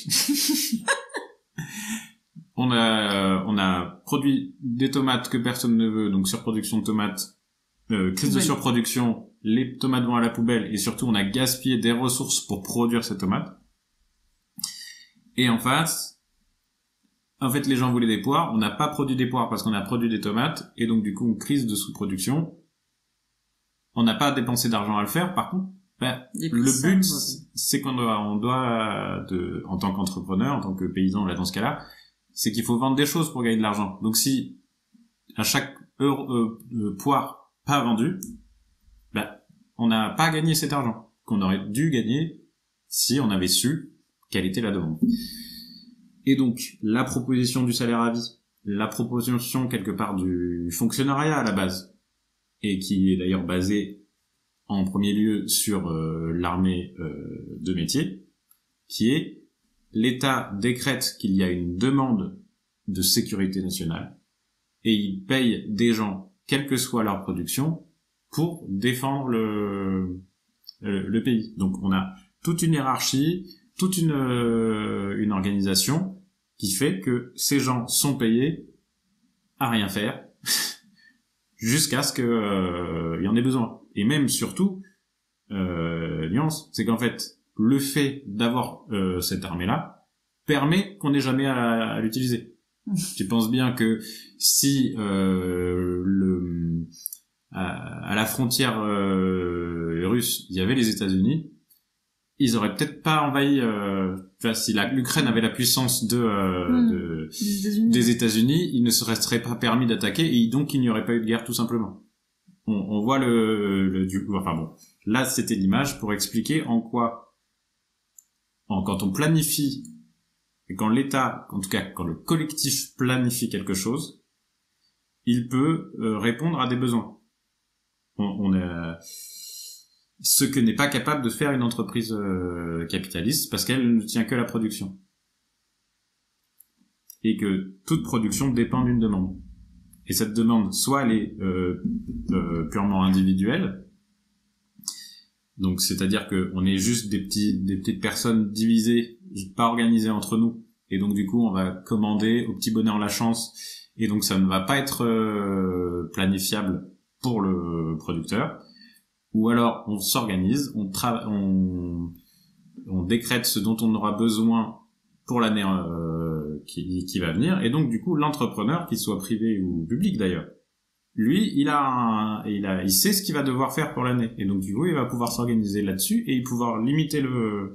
on a produit des tomates que personne ne veut, donc surproduction de tomates, crise de surproduction, les tomates vont à la poubelle, et surtout on a gaspillé des ressources pour produire ces tomates. Et en face, en fait les gens voulaient des poires, on n'a pas produit des poires parce qu'on a produit des tomates, et donc du coup une crise de sous-production. On n'a pas dépensé d'argent à le faire, par contre, le but, c'est qu'on doit, en tant qu'entrepreneur, en tant que paysan, là dans ce cas-là, c'est qu'il faut vendre des choses pour gagner de l'argent. Donc si à chaque poire pas vendue, on n'a pas gagné cet argent qu'on aurait dû gagner si on avait su quelle était la demande. Et donc la proposition du salaire à vie, la proposition quelque part du fonctionnariat à la base, et qui est d'ailleurs basée en premier lieu sur l'armée de métier, qui est l'État décrète qu'il y a une demande de sécurité nationale et il paye des gens, quelle que soit leur production, pour défendre le pays. Donc on a toute une hiérarchie, toute une organisation qui fait que ces gens sont payés à rien faire jusqu'à ce que y en ait besoin. Et même surtout, nuance, c'est qu'en fait, le fait d'avoir cette armée-là permet qu'on n'ait jamais à l'utiliser. Tu penses bien que si à la frontière russe, il y avait les États-Unis, ils auraient peut-être pas envahi. Tu vois, si l'Ukraine avait la puissance des États-Unis, il ne se resterait pas permis d'attaquer et donc il n'y aurait pas eu de guerre tout simplement. On voit enfin bon, là c'était l'image pour expliquer en quoi, quand on planifie et quand l'État, en tout cas quand le collectif planifie quelque chose, il peut répondre à des besoins. Ce que n'est pas capable de faire une entreprise capitaliste parce qu'elle ne tient que à la production. Et que toute production dépend d'une demande. Et cette demande, soit elle est purement individuelle, donc c'est-à-dire que on est juste des petites personnes divisées, pas organisées entre nous, et donc du coup on va commander au petit bonnet en la chance, et donc ça ne va pas être planifiable pour le producteur. Ou alors on s'organise, on décrète ce dont on aura besoin pour l'année qui va venir, et donc du coup l'entrepreneur, qu'il soit privé ou public d'ailleurs, lui il sait ce qu'il va devoir faire pour l'année, et donc du coup il va pouvoir s'organiser là-dessus et pouvoir limiter le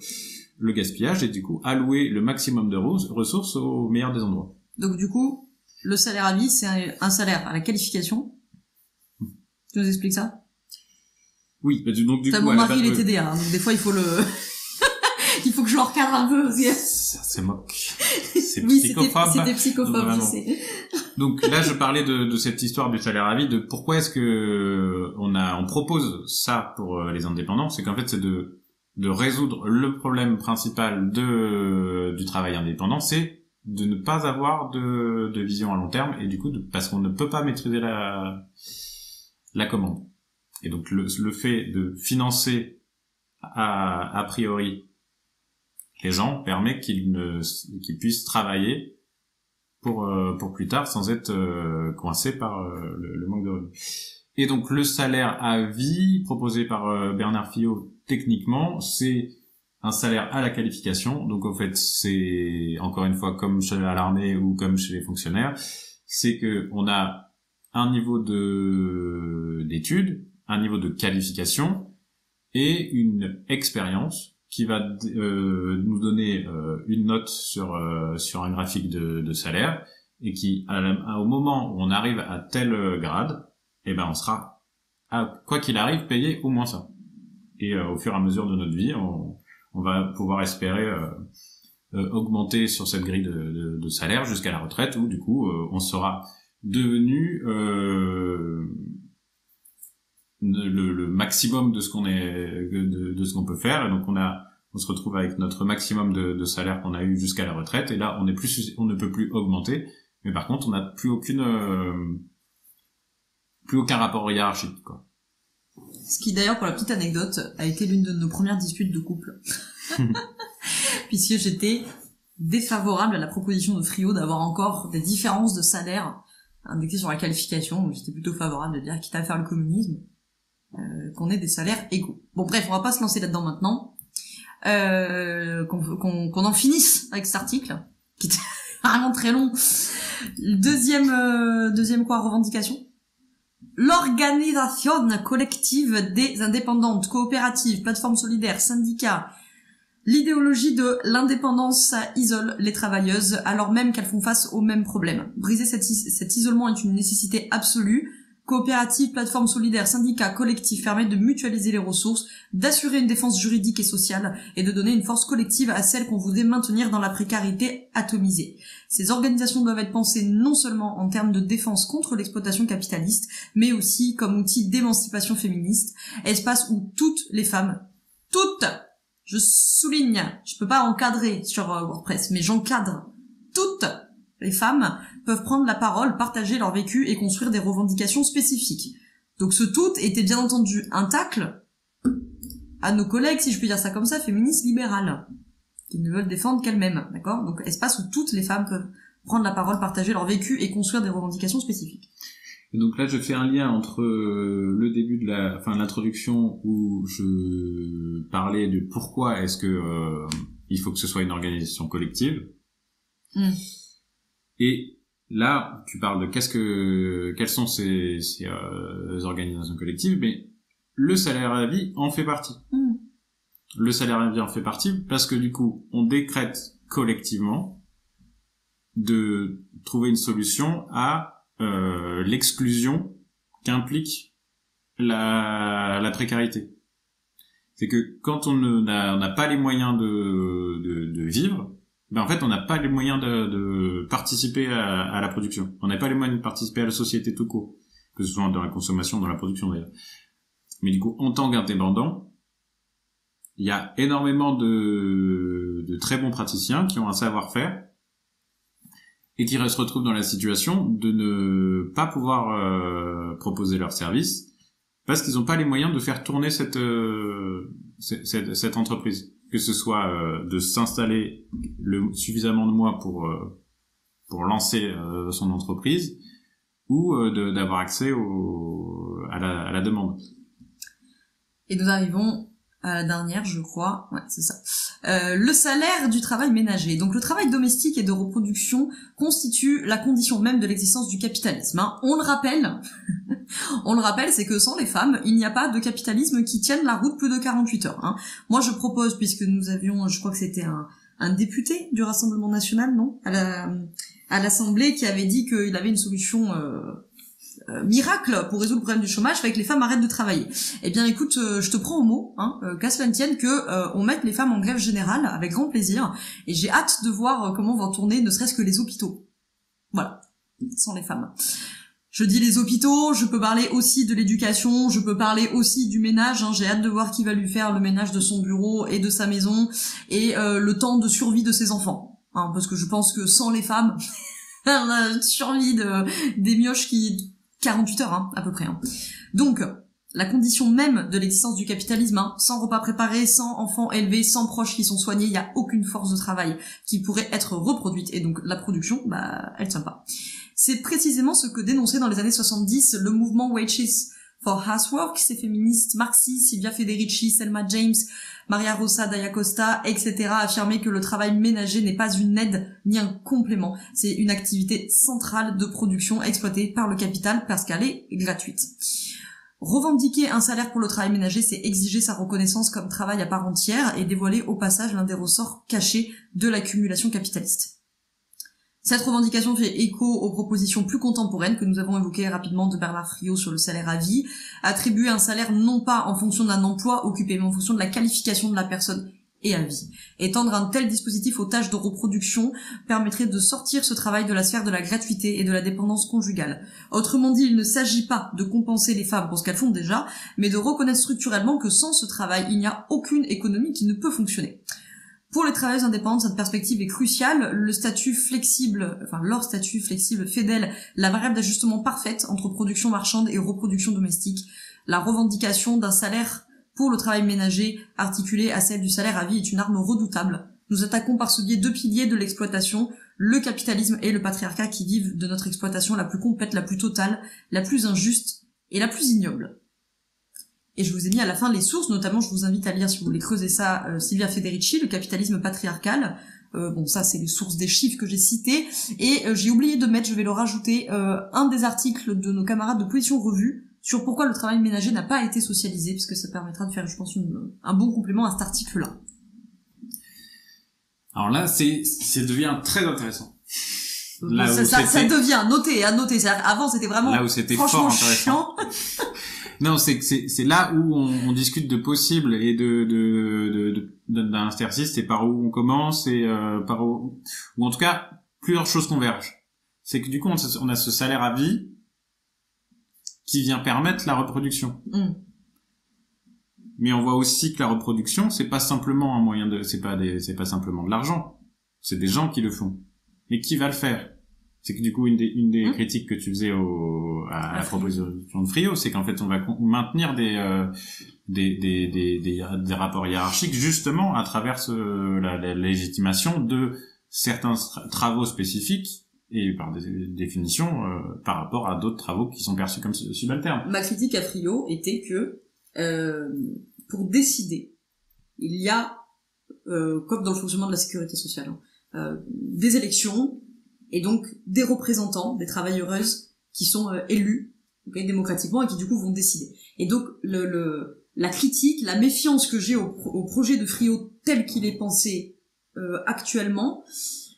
gaspillage et du coup allouer le maximum de ressources au meilleur des endroits. Donc du coup le salaire à vie, c'est un salaire à la qualification. Tu nous expliques ça? Oui, donc du coup... Mon mari, il est TDA, donc des fois, il faut il faut que je le recadre un peu aussi. C'est moque. C'est oui, psychophobe. C'était psychophobe, je sais. Donc là, je parlais de cette histoire du salaire à vie, de pourquoi est-ce que on propose ça pour les indépendants, c'est qu'en fait, c'est de résoudre le problème principal du travail indépendant, c'est de ne pas avoir de vision à long terme, et du coup, parce qu'on ne peut pas maîtriser la commande. Et donc le fait de financer a priori les gens permet qu'ils puissent travailler pour plus tard sans être coincés par le manque de revenus. Et donc le salaire à vie proposé par Bernard Fillot, techniquement, c'est un salaire à la qualification. Donc en fait, c'est encore une fois comme à l'armée ou comme chez les fonctionnaires, c'est que on a un niveau d'études, un niveau de qualification et une expérience qui va nous donner une note sur un graphique de salaire, et qui au moment où on arrive à tel grade, eh ben on sera, quoi qu'il arrive, payé au moins ça. Et au fur et à mesure de notre vie, on va pouvoir espérer augmenter sur cette grille de salaire jusqu'à la retraite, où du coup on sera devenu le maximum de ce qu'on peut faire, et donc on se retrouve avec notre maximum de salaire qu'on a eu jusqu'à la retraite, et là on ne peut plus augmenter, mais par contre on n'a plus aucun rapport hiérarchique, quoi. Ce qui d'ailleurs, pour la petite anecdote, a été l'une de nos premières disputes de couple. Puisque j'étais défavorable à la proposition de Frio d'avoir encore des différences de salaire indexées sur la qualification, donc j'étais plutôt favorable de dire, quitte à faire le communisme, qu'on ait des salaires égaux. Bon bref, on va pas se lancer là-dedans maintenant, qu'on en finisse avec cet article, qui était vraiment très long. Deuxième revendication. L'organisation collective des indépendantes, coopératives, plateformes solidaires, syndicats. L'idéologie de l'indépendance isole les travailleuses alors même qu'elles font face aux mêmes problèmes. Briser cet isolement est une nécessité absolue. Coopératives, plateformes solidaires, syndicats, collectifs permettent de mutualiser les ressources, d'assurer une défense juridique et sociale et de donner une force collective à celles qu'on voudrait maintenir dans la précarité atomisée. Ces organisations doivent être pensées non seulement en termes de défense contre l'exploitation capitaliste, mais aussi comme outil d'émancipation féministe, espace où toutes les femmes, toutes, je souligne, je peux pas encadrer sur WordPress, mais j'encadre, toutes les femmes peuvent prendre la parole, partager leur vécu et construire des revendications spécifiques. Donc ce tout était bien entendu un tacle à nos collègues, si je peux dire ça comme ça, féministes libérales, qui ne veulent défendre qu'elles-mêmes, d'accord? Donc espace où toutes les femmes peuvent prendre la parole, partager leur vécu et construire des revendications spécifiques. Et donc là, je fais un lien entre le début de l'introduction où je parlais de pourquoi est-ce que il faut que ce soit une organisation collective. Et là, tu parles de quelles sont ces organisations collectives, mais le salaire à la vie en fait partie. Le salaire à la vie en fait partie parce que du coup, on décrète collectivement de trouver une solution à l'exclusion qu'implique la précarité. C'est que quand on n'a pas les moyens de vivre, ben en fait on n'a pas les moyens de participer à la production. On n'a pas les moyens de participer à la société tout court, que ce soit dans la consommation, dans la production d'ailleurs. Mais du coup, en tant qu'indépendant, il y a énormément de très bons praticiens qui ont un savoir-faire et qui se retrouvent dans la situation de ne pas pouvoir proposer leurs services parce qu'ils n'ont pas les moyens de faire tourner cette entreprise. Que ce soit de s'installer suffisamment de mois pour lancer son entreprise ou d'avoir accès à la demande. Et nous arrivons à la dernière, je crois. Ouais, c'est ça. Le salaire du travail ménager. Donc le travail domestique et de reproduction constitue la condition même de l'existence du capitalisme. Hein. On le rappelle, c'est que sans les femmes, il n'y a pas de capitalisme qui tienne la route plus de 48 heures. Hein. Moi, je propose, puisque nous avions, je crois que c'était un député du Rassemblement national, non, à l'Assemblée, qui avait dit qu'il avait une solution miracle pour résoudre le problème du chômage, fait que les femmes arrêtent de travailler. Eh bien, écoute, je te prends au mot, hein, qu'à cela ne tienne que on mette les femmes en grève générale avec grand plaisir, et j'ai hâte de voir comment vont tourner, ne serait-ce que les hôpitaux. Voilà, sans les femmes. Je dis les hôpitaux, je peux parler aussi de l'éducation, je peux parler aussi du ménage, hein, j'ai hâte de voir qui va lui faire le ménage de son bureau et de sa maison, et le temps de survie de ses enfants. Hein, parce que je pense que sans les femmes, la survie des mioches qui... 48 heures, hein, à peu près. Hein. Donc, la condition même de l'existence du capitalisme, hein, sans repas préparés, sans enfants élevés, sans proches qui sont soignés, il n'y a aucune force de travail qui pourrait être reproduite, et donc la production, bah, elle tient pas. C'est précisément ce que dénonçait dans les années 70 le mouvement Wages for Housework, ces féministes marxistes, Silvia Federici, Selma James, Maria Rosa Dayacosta, etc. affirmaient que le travail ménager n'est pas une aide ni un complément. C'est une activité centrale de production exploitée par le capital parce qu'elle est gratuite. Revendiquer un salaire pour le travail ménager, c'est exiger sa reconnaissance comme travail à part entière et dévoiler au passage l'un des ressorts cachés de l'accumulation capitaliste. Cette revendication fait écho aux propositions plus contemporaines que nous avons évoquées rapidement de Bernard Friot sur le salaire à vie, attribuer un salaire non pas en fonction d'un emploi occupé, mais en fonction de la qualification de la personne et à vie. Étendre un tel dispositif aux tâches de reproduction permettrait de sortir ce travail de la sphère de la gratuité et de la dépendance conjugale. Autrement dit, il ne s'agit pas de compenser les femmes pour ce qu'elles font déjà, mais de reconnaître structurellement que sans ce travail, il n'y a aucune économie qui ne peut fonctionner. Pour les travailleuses indépendantes, cette perspective est cruciale. Leur statut flexible fait d'elles la variable d'ajustement parfaite entre production marchande et reproduction domestique. La revendication d'un salaire pour le travail ménager articulé à celle du salaire à vie est une arme redoutable. Nous attaquons par ce biais deux piliers de l'exploitation, le capitalisme et le patriarcat qui vivent de notre exploitation la plus complète, la plus totale, la plus injuste et la plus ignoble. Et je vous ai mis à la fin les sources, notamment je vous invite à lire, si vous voulez creuser ça, Silvia Federici, le capitalisme patriarcal. Bon, ça c'est les sources des chiffres que j'ai cités. Et j'ai oublié de mettre, je vais le rajouter, un des articles de nos camarades de Position Revue sur pourquoi le travail ménager n'a pas été socialisé, parce que ça permettra de faire, je pense, un bon complément à cet article-là. Alors là, ça devient très intéressant. Là où ça devient à noter. Avant, c'était vraiment là où c'était franchement fort intéressant. chiant. Non, c'est là où on discute de possible et d'interstices, et par où on commence et par où, ou en tout cas plusieurs choses convergent. C'est que du coup on a ce salaire à vie qui vient permettre la reproduction. Mais on voit aussi que la reproduction, c'est pas simplement un moyen c'est pas simplement de l'argent. C'est des gens qui le font. Mais qui va le faire? C'est que du coup, une des critiques que tu faisais à la proposition de Friot, c'est qu'en fait, on va maintenir des rapports hiérarchiques justement à travers la légitimation de certains travaux spécifiques et par définition par rapport à d'autres travaux qui sont perçus comme subalternes. Ma critique à Friot était que pour décider, il y a comme dans le fonctionnement de la sécurité sociale, des élections et donc des représentants, des travailleuses qui sont élus démocratiquement et qui du coup vont décider. Et donc la critique, la méfiance que j'ai au projet de Friot tel qu'il est pensé actuellement,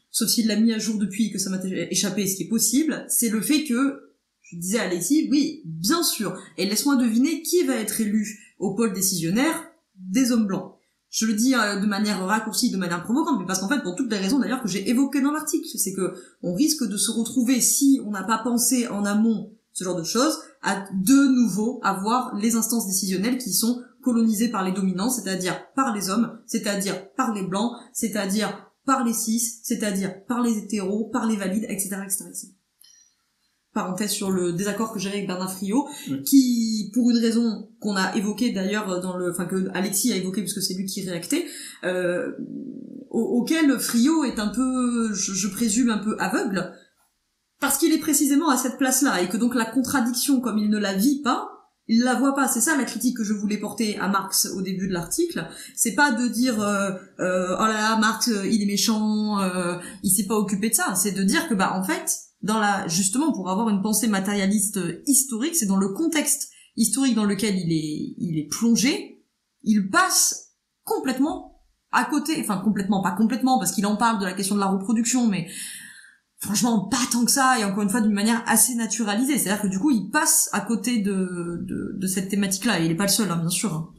sauf s'il l'a mis à jour depuis que ça m'a échappé, ce qui est possible, c'est le fait que, je disais à Alexis, oui, bien sûr, et laisse-moi deviner qui va être élu au pôle décisionnaire des hommes blancs. Je le dis de manière raccourcie, de manière provocante, mais parce qu'en fait, pour toutes les raisons d'ailleurs que j'ai évoquées dans l'article, c'est que on risque de se retrouver, si on n'a pas pensé en amont ce genre de choses, à de nouveau avoir les instances décisionnelles qui sont colonisées par les dominants, c'est-à-dire par les hommes, c'est-à-dire par les blancs, c'est-à-dire par les cis, c'est-à-dire par les hétéros, par les valides, etc., etc., etc. Parenthèse sur le désaccord que j'avais avec Bernard Friot, qui, pour une raison qu'on a évoquée d'ailleurs que Alexis a évoqué puisque c'est lui qui réactait, auquel Friot est un peu, je présume, un peu aveugle, parce qu'il est précisément à cette place-là, et que donc la contradiction, comme il ne la vit pas, il la voit pas. C'est ça la critique que je voulais porter à Marx au début de l'article. C'est pas de dire oh là là, Marx il est méchant, il s'est pas occupé de ça. C'est de dire que en fait, justement pour avoir une pensée matérialiste historique, c'est dans le contexte historique dans lequel il est plongé, il passe complètement à côté, enfin complètement, pas complètement parce qu'il en parle de la question de la reproduction, mais franchement pas tant que ça, et encore une fois d'une manière assez naturalisée, c'est-à-dire que du coup il passe à côté de cette thématique-là, et il est pas le seul, bien sûr.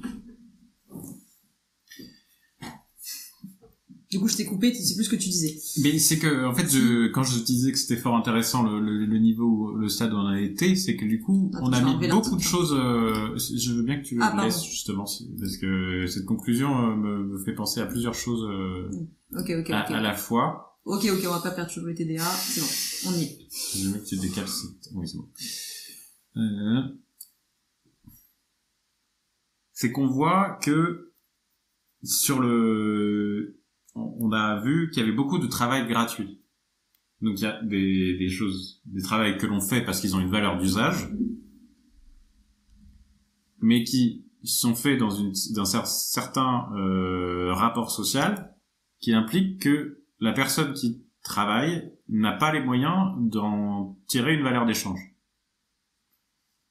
Du coup, je t'ai coupé, tu sais plus ce que tu disais. Mais c'est que, en fait, quand je disais que c'était fort intéressant le niveau, le stade où on a été, c'est que du coup, on a mis beaucoup de choses. Je veux bien que tu le laisses justement, parce que cette conclusion me fait penser à plusieurs choses à la fois. Ok, on va pas perturber le TDA, c'est bon, on y est. Je veux que tu décales, oui, c'est bon. C'est qu'on voit que on a vu qu'il y avait beaucoup de travail gratuit. Donc il y a des travails que l'on fait parce qu'ils ont une valeur d'usage, mais qui sont faits dans un certain rapport social qui implique que la personne qui travaille n'a pas les moyens d'en tirer une valeur d'échange.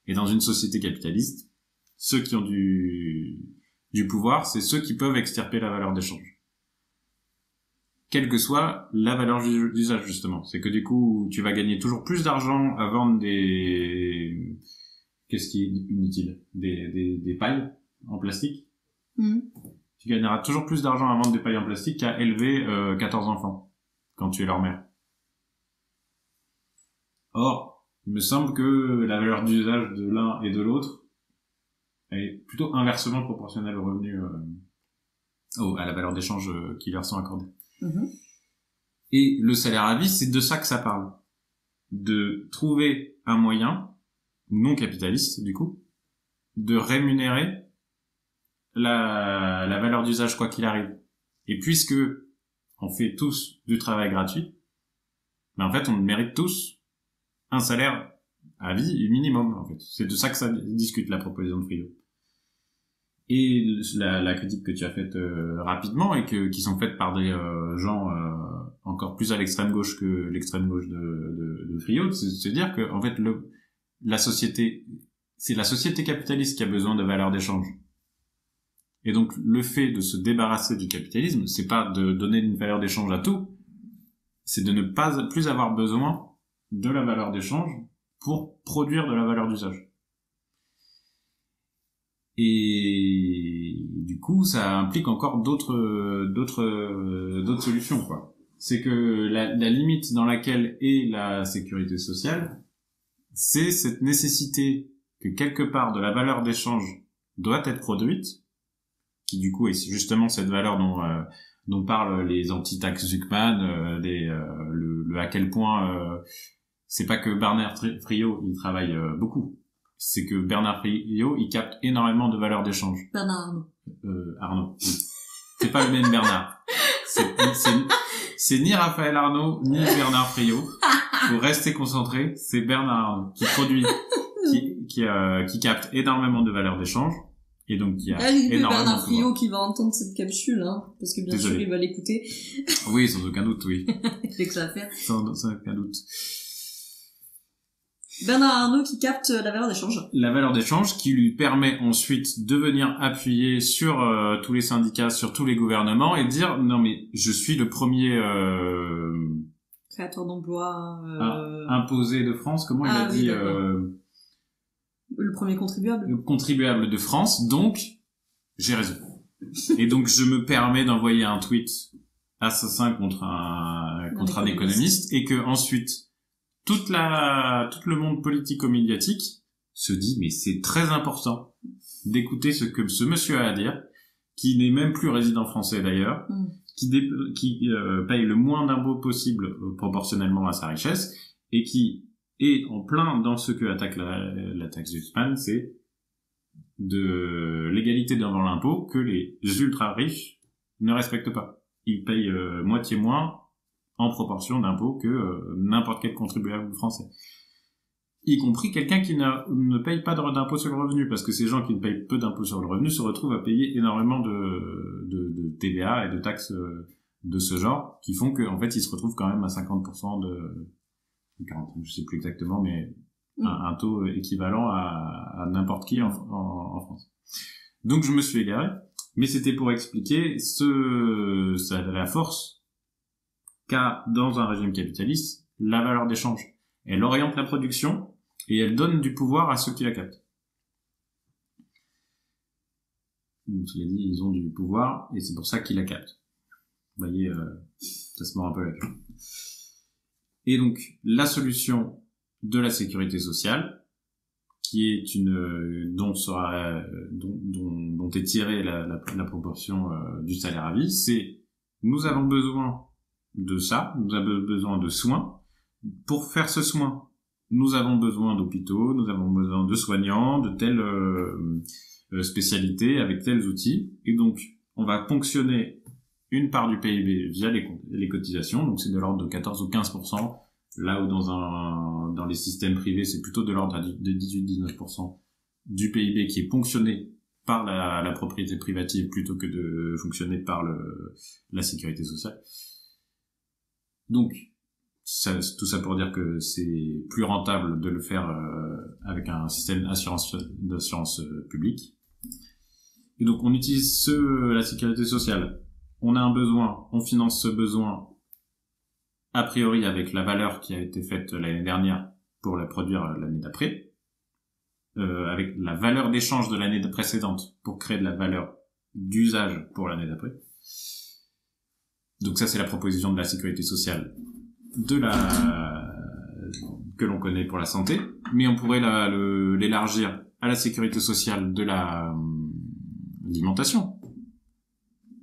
Et dans une société capitaliste, ceux qui ont du pouvoir, c'est ceux qui peuvent extirper la valeur d'échange. Quelle que soit la valeur d'usage, justement. C'est que du coup, tu vas gagner toujours plus d'argent à vendre qu'est-ce qui est inutile? Des pailles en plastique. Tu gagneras toujours plus d'argent à vendre des pailles en plastique qu'à élever 14 enfants, quand tu es leur mère. Or, il me semble que la valeur d'usage de l'un et de l'autre est plutôt inversement proportionnelle au revenu, à la valeur d'échange qui leur sont accordées. Et le salaire à vie, c'est de ça que ça parle. De trouver un moyen, non capitaliste du coup, de rémunérer la valeur d'usage quoi qu'il arrive. Et puisque on fait tous du travail gratuit, en fait on mérite tous un salaire à vie minimum, en fait. C'est de ça que ça discute, la proposition de Friot. Et la critique que tu as faite rapidement, et qui sont faites par des gens encore plus à l'extrême gauche que l'extrême gauche de Friot, c'est de se dire que en fait c'est la société capitaliste qui a besoin de valeurs d'échange. Et donc le fait de se débarrasser du capitalisme, c'est pas de donner une valeur d'échange à tout, c'est de ne pas plus avoir besoin de la valeur d'échange pour produire de la valeur d'usage. Et du coup, ça implique encore d'autres solutions, quoi. C'est que la limite dans laquelle est la sécurité sociale, c'est cette nécessité que quelque part de la valeur d'échange doit être produite, qui du coup est justement cette valeur dont parlent les anti-tax Zuckman, le à quel point c'est pas que Bernard Friot il travaille beaucoup, c'est que Bernard Friot il capte énormément de valeur d'échange. Bernard Arnault. Arnaud. C'est pas le même Bernard. C'est ni Raphaël Arnaud ni Bernard Friot. Faut rester concentré. C'est Bernard Arnault qui produit, qui capte énormément de valeur d'échange. Et donc, il y a énormément Bernard Friot qui va entendre cette capsule, hein, parce que bien sûr, il va l'écouter. Oui, sans aucun doute, oui. C'est que ça à faire. Sans aucun doute. Bernard Arnault qui capte la valeur d'échange. La valeur d'échange qui lui permet ensuite de venir appuyer sur tous les syndicats, sur tous les gouvernements et dire non mais je suis le premier créateur d'emplois imposé de France, comment il a dit le premier contribuable. Le contribuable de France, donc j'ai raison. Et donc je me permets d'envoyer un tweet assassin contre un économiste et que ensuite tout le monde politico-médiatique se dit mais c'est très important d'écouter ce que ce monsieur a à dire, qui n'est même plus résident français d'ailleurs, qui paye le moins d'impôts possible proportionnellement à sa richesse et qui est en plein dans ce que attaque la taxe Zuckman, c'est de l'égalité devant l'impôt que les ultra riches ne respectent pas. Ils payent moitié moins en proportion d'impôts que n'importe quel contribuable français. Y compris quelqu'un qui ne paye pas d'impôt sur le revenu, parce que ces gens qui ne payent peu d'impôts sur le revenu se retrouvent à payer énormément de TVA et de taxes de ce genre, qui font qu'en fait ils se retrouvent quand même à 50% de 40, je sais plus exactement, mais un taux équivalent à n'importe qui en France. Donc je me suis égaré, mais c'était pour expliquer la force qu'a dans un régime capitaliste la valeur d'échange. Elle oriente la production et elle donne du pouvoir à ceux qui la captent. Donc, il a dit, ils ont du pouvoir et c'est pour ça qu'ils la captent. Vous voyez, ça se mord un peu la queue. Et donc, la solution de la sécurité sociale, qui est dont est tirée la proportion du salaire à vie, c'est nous avons besoin de ça, nous avons besoin de soins. Pour faire ce soin, nous avons besoin d'hôpitaux, nous avons besoin de soignants, de telles spécialités, avec tels outils. Et donc, on va ponctionner une part du PIB via les cotisations. Donc, c'est de l'ordre de 14 ou 15%. Là où dans les systèmes privés, c'est plutôt de l'ordre de 18-19% du PIB qui est ponctionné par la propriété privative plutôt que de fonctionner par la sécurité sociale. Donc, tout ça pour dire que c'est plus rentable de le faire avec un système d'assurance publique. Et donc on utilise la sécurité sociale. On a un besoin, on finance ce besoin a priori avec la valeur qui a été faite l'année dernière pour la produire l'année d'après, avec la valeur d'échange de l'année précédente pour créer de la valeur d'usage pour l'année d'après. Donc ça c'est la proposition de la sécurité sociale que l'on connaît pour la santé, mais on pourrait l'élargir à la sécurité sociale de l'alimentation,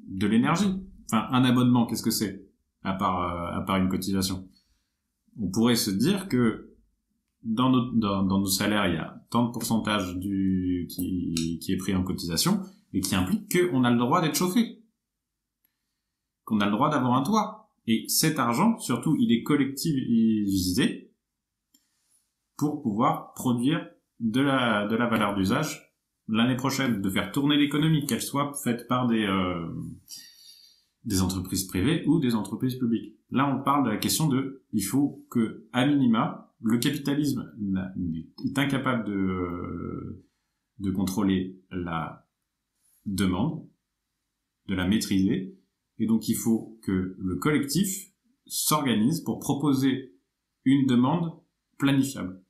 de l'énergie. Enfin, un abonnement, qu'est-ce que c'est à part une cotisation? On pourrait se dire que dans nos salaires, il y a tant de pourcentage qui est pris en cotisation et qui implique qu'on a le droit d'être chauffé, qu'on a le droit d'avoir un toit. Et cet argent, surtout, il est collectivisé pour pouvoir produire de la valeur d'usage l'année prochaine, de faire tourner l'économie, qu'elle soit faite par des entreprises privées ou des entreprises publiques. Là, on parle de la question il faut que, à minima, le capitalisme est incapable de contrôler la demande, de la maîtriser. Et donc, il faut que le collectif s'organisent pour proposer une demande planifiable.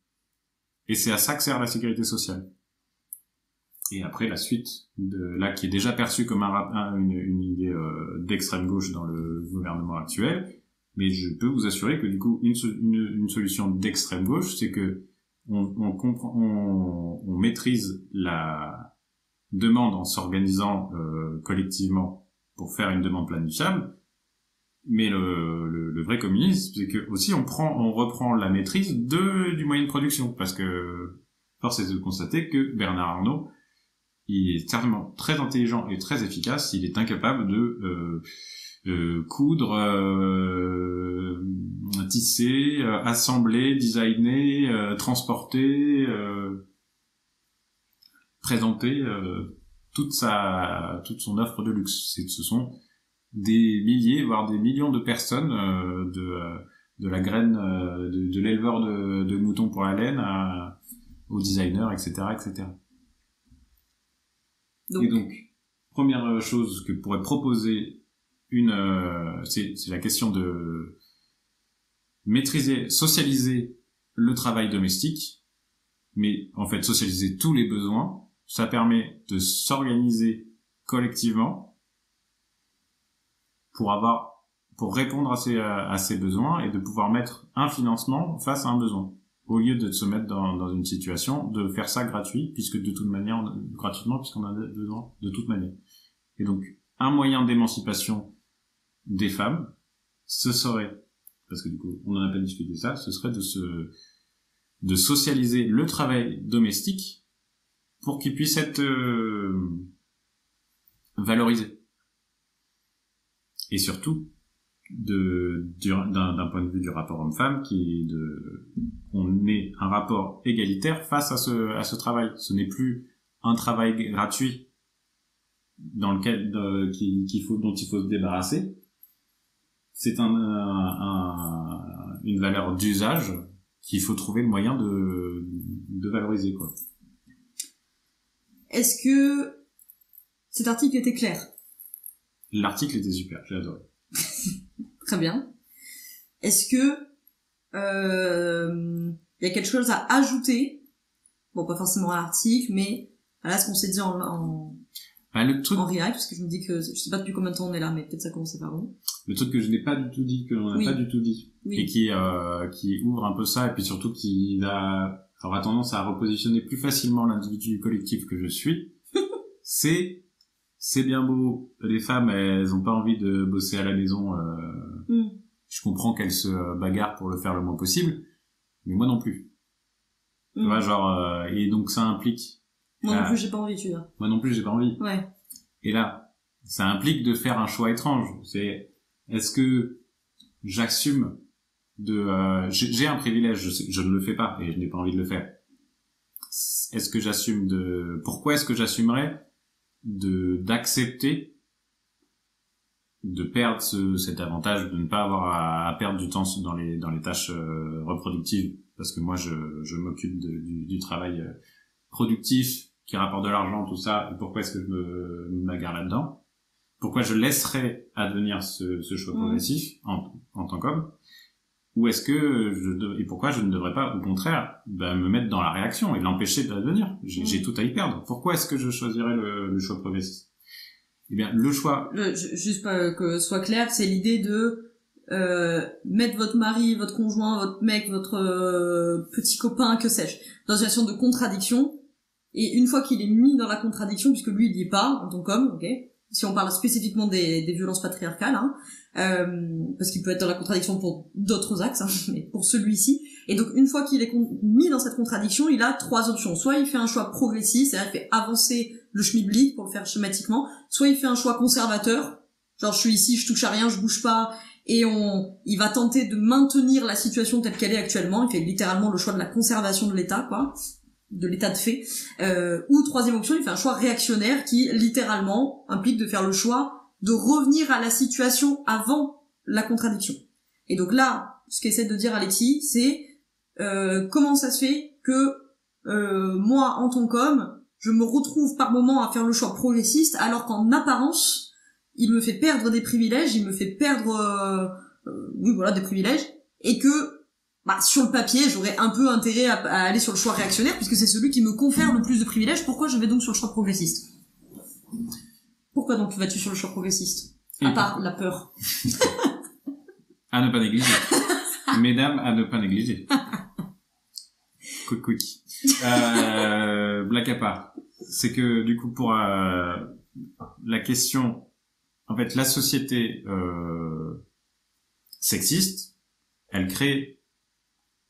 Et c'est à ça que sert la sécurité sociale. Et après, la suite de là, qui est déjà perçue comme une idée d'extrême gauche dans le gouvernement actuel, mais je peux vous assurer que du coup, une solution d'extrême gauche, c'est que on maîtrise la demande en s'organisant collectivement pour faire une demande planifiable. Mais le vrai communisme, c'est que aussi on reprend la maîtrise du moyen de production, parce que force est de constater que Bernard Arnault, il est certainement très intelligent et très efficace, il est incapable de coudre, tisser, assembler, designer, transporter, présenter toute son offre de luxe. Ce sont des milliers, voire des millions de personnes, de la graine, de l'éleveur de moutons pour la laine au designer, etc., etc. Et donc, première chose que pourrait proposer c'est la question de maîtriser, socialiser le travail domestique, mais en fait socialiser tous les besoins. Ça permet de s'organiser collectivement pour répondre à ces besoins et de pouvoir mettre un financement face à un besoin, au lieu de se mettre dans une situation de faire ça gratuitement, puisqu'on en a besoin de toute manière. Et donc, un moyen d'émancipation des femmes, ce serait, parce que du coup, on n'en a pas discuté ça, ce serait de socialiser le travail domestique pour qu'il puisse être valorisé. Et surtout, d'un point de vue du rapport homme-femme, on est un rapport égalitaire face à ce travail. Ce n'est plus un travail gratuit dans lequel dont il faut se débarrasser. C'est une valeur d'usage qu'il faut trouver le moyen de valoriser, quoi. Est-ce que cet article était clair? L'article était super, j'ai adoré. Très bien. Est-ce que y a quelque chose à ajouter? Bon, pas forcément à l'article, mais à ce qu'on s'est dit en React, parce que je me dis que je sais pas depuis combien de temps on est là, mais peut-être ça commence par où. Le truc que je n'ai pas du tout dit, que l'on n'a pas du tout dit, et qui ouvre un peu ça, et puis surtout qui aura tendance à repositionner plus facilement l'individu collectif que je suis, c'est bien beau, les femmes, elles ont pas envie de bosser à la maison, je comprends qu'elles se bagarrent pour le faire le moins possible, mais moi non plus. Tu vois, genre, et donc ça implique... Moi non plus, j'ai pas envie, tu vois. Moi non plus, j'ai pas envie. Ouais. Et là, ça implique de faire un choix étrange. Est-ce que j'assume j'ai un privilège, je ne le fais pas, et je n'ai pas envie de le faire. Est-ce que j'assume pourquoi est-ce que j'assumerais d'accepter de perdre cet avantage de ne pas avoir à perdre du temps dans les tâches reproductives, parce que moi je m'occupe du travail productif qui rapporte de l'argent, tout ça, et pourquoi est-ce que je me bagarre là-dedans? Pourquoi je laisserais advenir ce choix progressif en tant qu'homme? Ou est-ce que et pourquoi je ne devrais pas, au contraire, me mettre dans la réaction et l'empêcher d'advenir? J'ai tout à y perdre. Pourquoi est-ce que je choisirais le choix progressif? Eh bien, le choix... Juste pas que ce soit clair, c'est l'idée de mettre votre mari, votre conjoint, votre mec, votre petit copain, que sais-je, dans une situation de contradiction. Et une fois qu'il est mis dans la contradiction, puisque lui il y est pas en tant qu'homme, ok, si on parle spécifiquement des violences patriarcales, parce qu'il peut être dans la contradiction pour d'autres axes, mais pour celui-ci. Et donc une fois qu'il est mis dans cette contradiction, il a trois options. Soit il fait un choix progressiste, c'est-à-dire il fait avancer le schmilblick pour le faire schématiquement. Soit il fait un choix conservateur, genre je suis ici, je touche à rien, je bouge pas, et il va tenter de maintenir la situation telle qu'elle est actuellement. Il fait littéralement le choix de la conservation de l'État, quoi, de l'état de fait, ou troisième option, il fait un choix réactionnaire qui littéralement implique de faire le choix de revenir à la situation avant la contradiction. Et donc là, ce qu'essaie de dire Alexis, c'est comment ça se fait que moi, en tant qu'homme, je me retrouve par moment à faire le choix progressiste, alors qu'en apparence, il me fait perdre des privilèges, il me fait perdre oui voilà, des privilèges, et que sur le papier, j'aurais un peu intérêt à aller sur le choix réactionnaire, puisque c'est celui qui me confère le plus de privilèges. Pourquoi je vais donc sur le choix progressiste? Pourquoi donc vas-tu sur le choix progressiste? À part la peur. À ne pas négliger. Mesdames, à ne pas négliger. Quick. Blague à part. C'est que, du coup, pour la question, en fait, la société sexiste, elle crée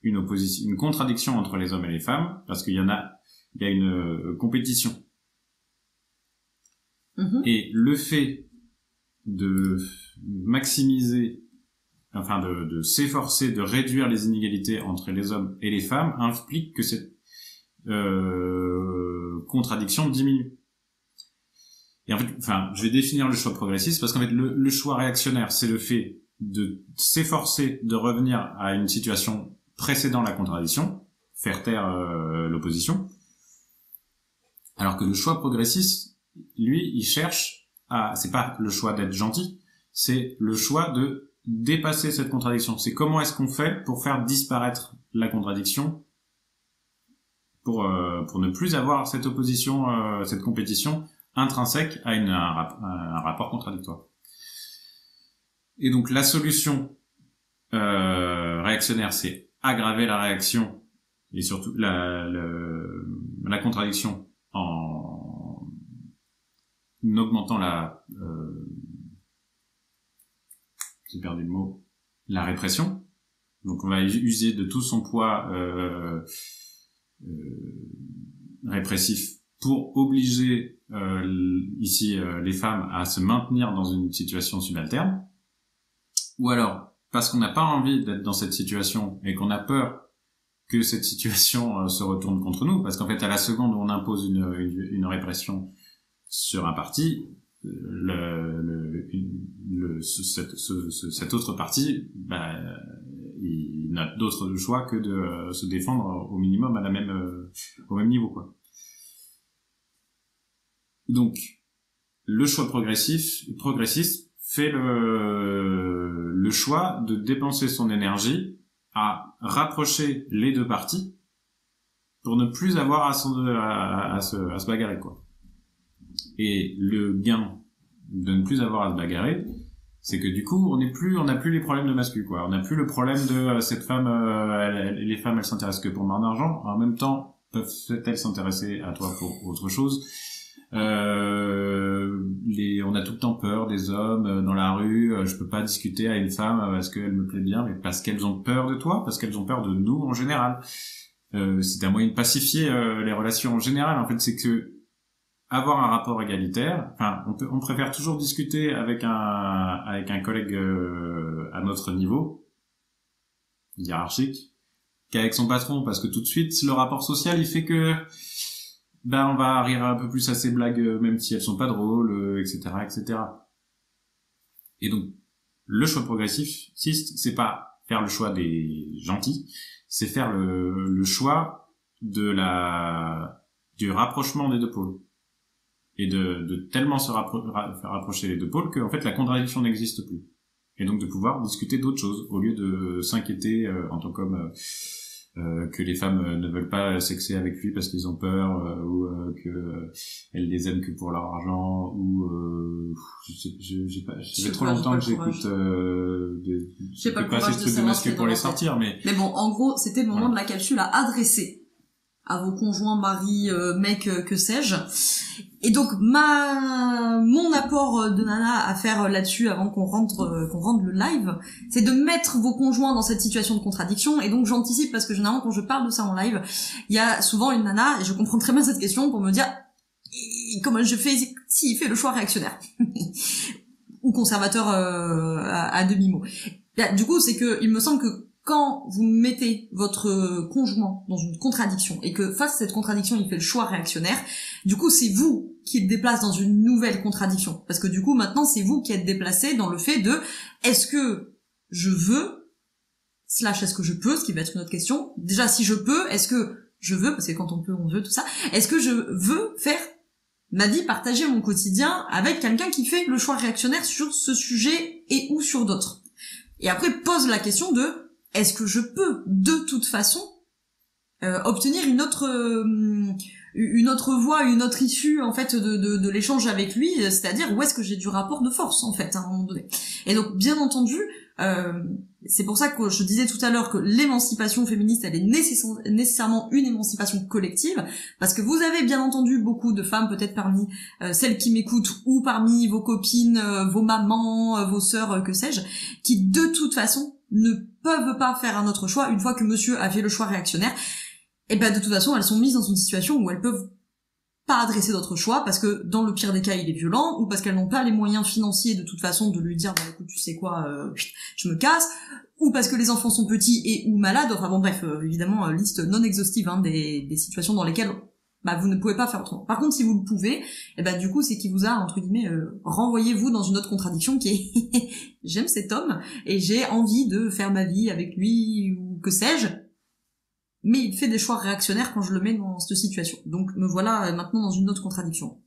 une contradiction entre les hommes et les femmes, parce qu'il y a une compétition. Et le fait de maximiser, enfin de s'efforcer de réduire les inégalités entre les hommes et les femmes implique que cette contradiction diminue. Et en fait, je vais définir le choix progressiste parce qu'en fait, le choix réactionnaire, c'est le fait de s'efforcer de revenir à une situation précédant la contradiction, faire taire l'opposition, alors que le choix progressiste, lui, il cherche c'est pas le choix d'être gentil, c'est le choix de dépasser cette contradiction. C'est comment est-ce qu'on fait pour faire disparaître la contradiction, pour ne plus avoir cette opposition, cette compétition intrinsèque à un rapport contradictoire. Et donc la solution réactionnaire, c'est aggraver la réaction et surtout la contradiction en augmentant j'ai perdu le mot, la répression. Donc on va user de tout son poids répressif pour obliger ici les femmes à se maintenir dans une situation subalterne, ou alors parce qu'on n'a pas envie d'être dans cette situation et qu'on a peur que cette situation se retourne contre nous, parce qu'en fait à la seconde où on impose une répression sur un parti, cette autre partie, il n'a d'autre choix que de se défendre au minimum au même niveau, quoi. Donc, le choix progressiste fait le choix de dépenser son énergie à rapprocher les deux parties pour ne plus avoir à se bagarrer, quoi. Et le gain de ne plus avoir à se bagarrer, c'est que du coup, on n'a plus les problèmes de mascu, quoi. On n'a plus le problème de cette femme, les femmes, elles s'intéressent que pour mon argent. En même temps, peuvent-elles s'intéresser à toi pour autre chose? On a tout le temps peur des hommes dans la rue. Je peux pas discuter à une femme parce qu'elle me plaît bien, mais parce qu'elles ont peur de toi, parce qu'elles ont peur de nous en général. C'est un moyen de pacifier les relations en général. En fait, c'est que avoir un rapport égalitaire, on préfère toujours discuter avec un collègue à notre niveau hiérarchique qu'avec son patron, parce que tout de suite le rapport social il fait que on va rire un peu plus à ses blagues même si elles sont pas drôles, etc. Et donc le choix progressiste, c'est pas faire le choix des gentils, c'est faire le choix du rapprochement des deux pôles. Et de tellement faire rapprocher les deux pôles qu'en fait la contradiction n'existe plus. Et donc de pouvoir discuter d'autres choses, au lieu de s'inquiéter en tant qu'homme que les femmes ne veulent pas sexer avec lui parce qu'ils ont peur, ou que elles les aiment que pour leur argent, ou j'ai trop longtemps que j'écoute j'ai pas le pas ces trucs de masque pour les sortir, mais bon, en gros c'était le moment de la capsule à adresser à vos conjoints, maris, mecs, que sais-je. Et donc mon apport de nana à faire là-dessus avant qu'on rentre le live, c'est de mettre vos conjoints dans cette situation de contradiction. Et donc j'anticipe parce que généralement quand je parle de ça en live, il y a souvent une nana, et je comprends très bien cette question, pour me dire comment je fais s'il fait le choix réactionnaire ou conservateur à demi-mot. Du coup, c'est que il me semble que quand vous mettez votre conjoint dans une contradiction et que face à cette contradiction il fait le choix réactionnaire, du coup c'est vous qui êtes déplacé dans une nouvelle contradiction, parce que du coup maintenant c'est vous qui êtes déplacé dans le fait de est-ce que je veux / est-ce que je peux, ce qui va être une autre question. Déjà si je peux, est-ce que je veux, parce que quand on peut on veut, tout ça, est-ce que je veux faire ma vie, partager mon quotidien avec quelqu'un qui fait le choix réactionnaire sur ce sujet et ou sur d'autres. Et après, pose la question de, est-ce que je peux, de toute façon, obtenir une autre voie, une autre issue, en fait, de l'échange avec lui, c'est-à-dire, où est-ce que j'ai du rapport de force, en fait, à un moment donné. Et donc, bien entendu, c'est pour ça que je disais tout à l'heure que l'émancipation féministe, elle est nécessairement une émancipation collective, parce que vous avez bien entendu beaucoup de femmes, peut-être parmi celles qui m'écoutent, ou parmi vos copines, vos mamans, vos sœurs, que sais-je, qui de toute façon ne peuvent pas faire un autre choix une fois que monsieur a fait le choix réactionnaire. Et ben de toute façon, elles sont mises dans une situation où elles peuvent pas adresser d'autres choix parce que dans le pire des cas il est violent, ou parce qu'elles n'ont pas les moyens financiers de toute façon de lui dire bah écoute tu sais quoi je me casse, ou parce que les enfants sont petits et ou malades, enfin bon bref évidemment liste non exhaustive des situations dans lesquelles bah vous ne pouvez pas faire autrement. Par contre si vous le pouvez, et ben du coup c'est qu'il vous a entre guillemets renvoyé vous dans une autre contradiction qui est j'aime cet homme et j'ai envie de faire ma vie avec lui ou que sais-je. Mais il fait des choix réactionnaires quand je le mets dans cette situation. Donc me voilà maintenant dans une autre contradiction.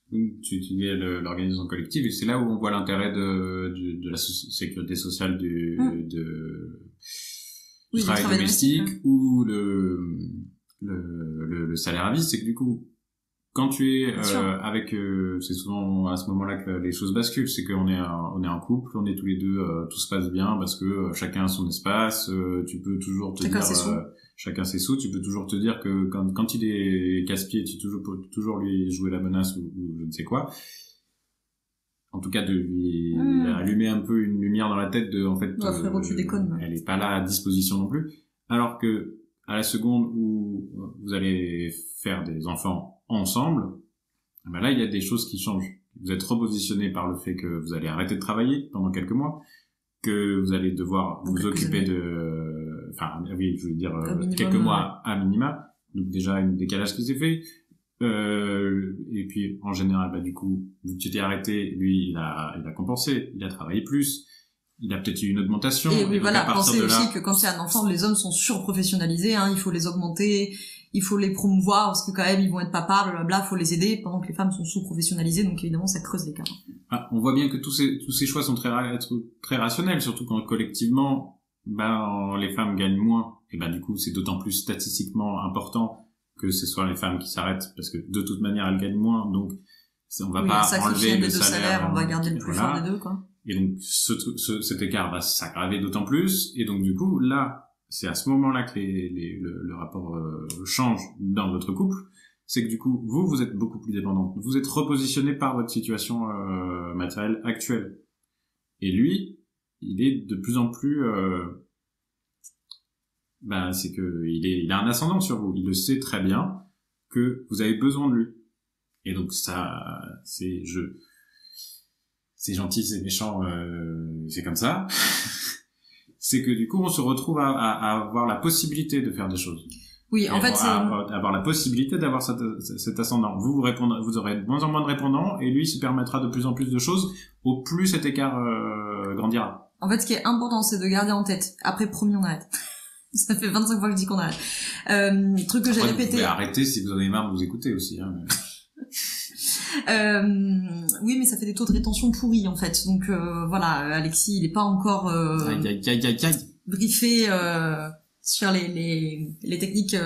Tu dis l'organisation collective, et c'est là où on voit l'intérêt de la sécurité sociale du travail domestique ou le salaire à vie, c'est que du coup, quand tu es avec, c'est souvent à ce moment-là que les choses basculent, c'est qu'on est en couple, on est tous les deux, tout se passe bien parce que chacun a son espace, tu peux toujours te dire chacun ses sous, tu peux toujours te dire que quand il est casse-pied, tu peux toujours lui jouer la menace ou je ne sais quoi. En tout cas de lui allumer un peu une lumière dans la tête de en fait frérot, tu déconnes. Elle est pas là à disposition non plus, alors que à la seconde où vous allez faire des enfants ensemble, ben là il y a des choses qui changent. Vous êtes repositionné par le fait que vous allez arrêter de travailler pendant quelques mois, que vous allez devoir vous occuper oui, je veux dire quelques mois à minima, donc déjà un décalage qui s'est fait. Et puis en général, bah du coup, vu que tu t'es arrêté, lui il a compensé, il a travaillé plus. Il a peut-être eu une augmentation. Et oui, voilà, pensez aussi là... que quand c'est un enfant, les hommes sont surprofessionnalisés, il faut les augmenter, il faut les promouvoir, parce que quand même, ils vont être papas, blablabla, faut les aider, pendant que les femmes sont sous-professionnalisées, donc évidemment, ça creuse l'écart. Ah, on voit bien que tous ces choix sont très rationnels, surtout quand collectivement, les femmes gagnent moins, et du coup, c'est d'autant plus statistiquement important que ce soit les femmes qui s'arrêtent, parce que de toute manière, elles gagnent moins, donc on va pas enlever le salaire, on va garder le plus fort des deux, quoi. Et donc cet écart va s'aggraver d'autant plus, et donc du coup là c'est à ce moment-là que le rapport change dans votre couple, c'est que du coup vous êtes beaucoup plus dépendant, vous êtes repositionné par votre situation matérielle actuelle, et lui il est de plus en plus c'est que il a un ascendant sur vous, il le sait très bien que vous avez besoin de lui, et donc ça c'est gentil, c'est méchant, c'est comme ça. C'est que du coup, on se retrouve à avoir la possibilité de faire des choses. Oui, en fait, avoir la possibilité d'avoir cet ascendant. Vous aurez de moins en moins de répondants, et lui se permettra de plus en plus de choses, au plus cet écart grandira. En fait, ce qui est important, c'est de garder en tête. Après, promis, on arrête. Ça fait 25 fois que je dis qu'on arrête. Truc que j'ai répété. Vous pouvez arrêter si vous en avez marre de vous écouter aussi, oui, mais ça fait des taux de rétention pourris en fait. Donc voilà, Alexis, il est pas encore briefé sur les techniques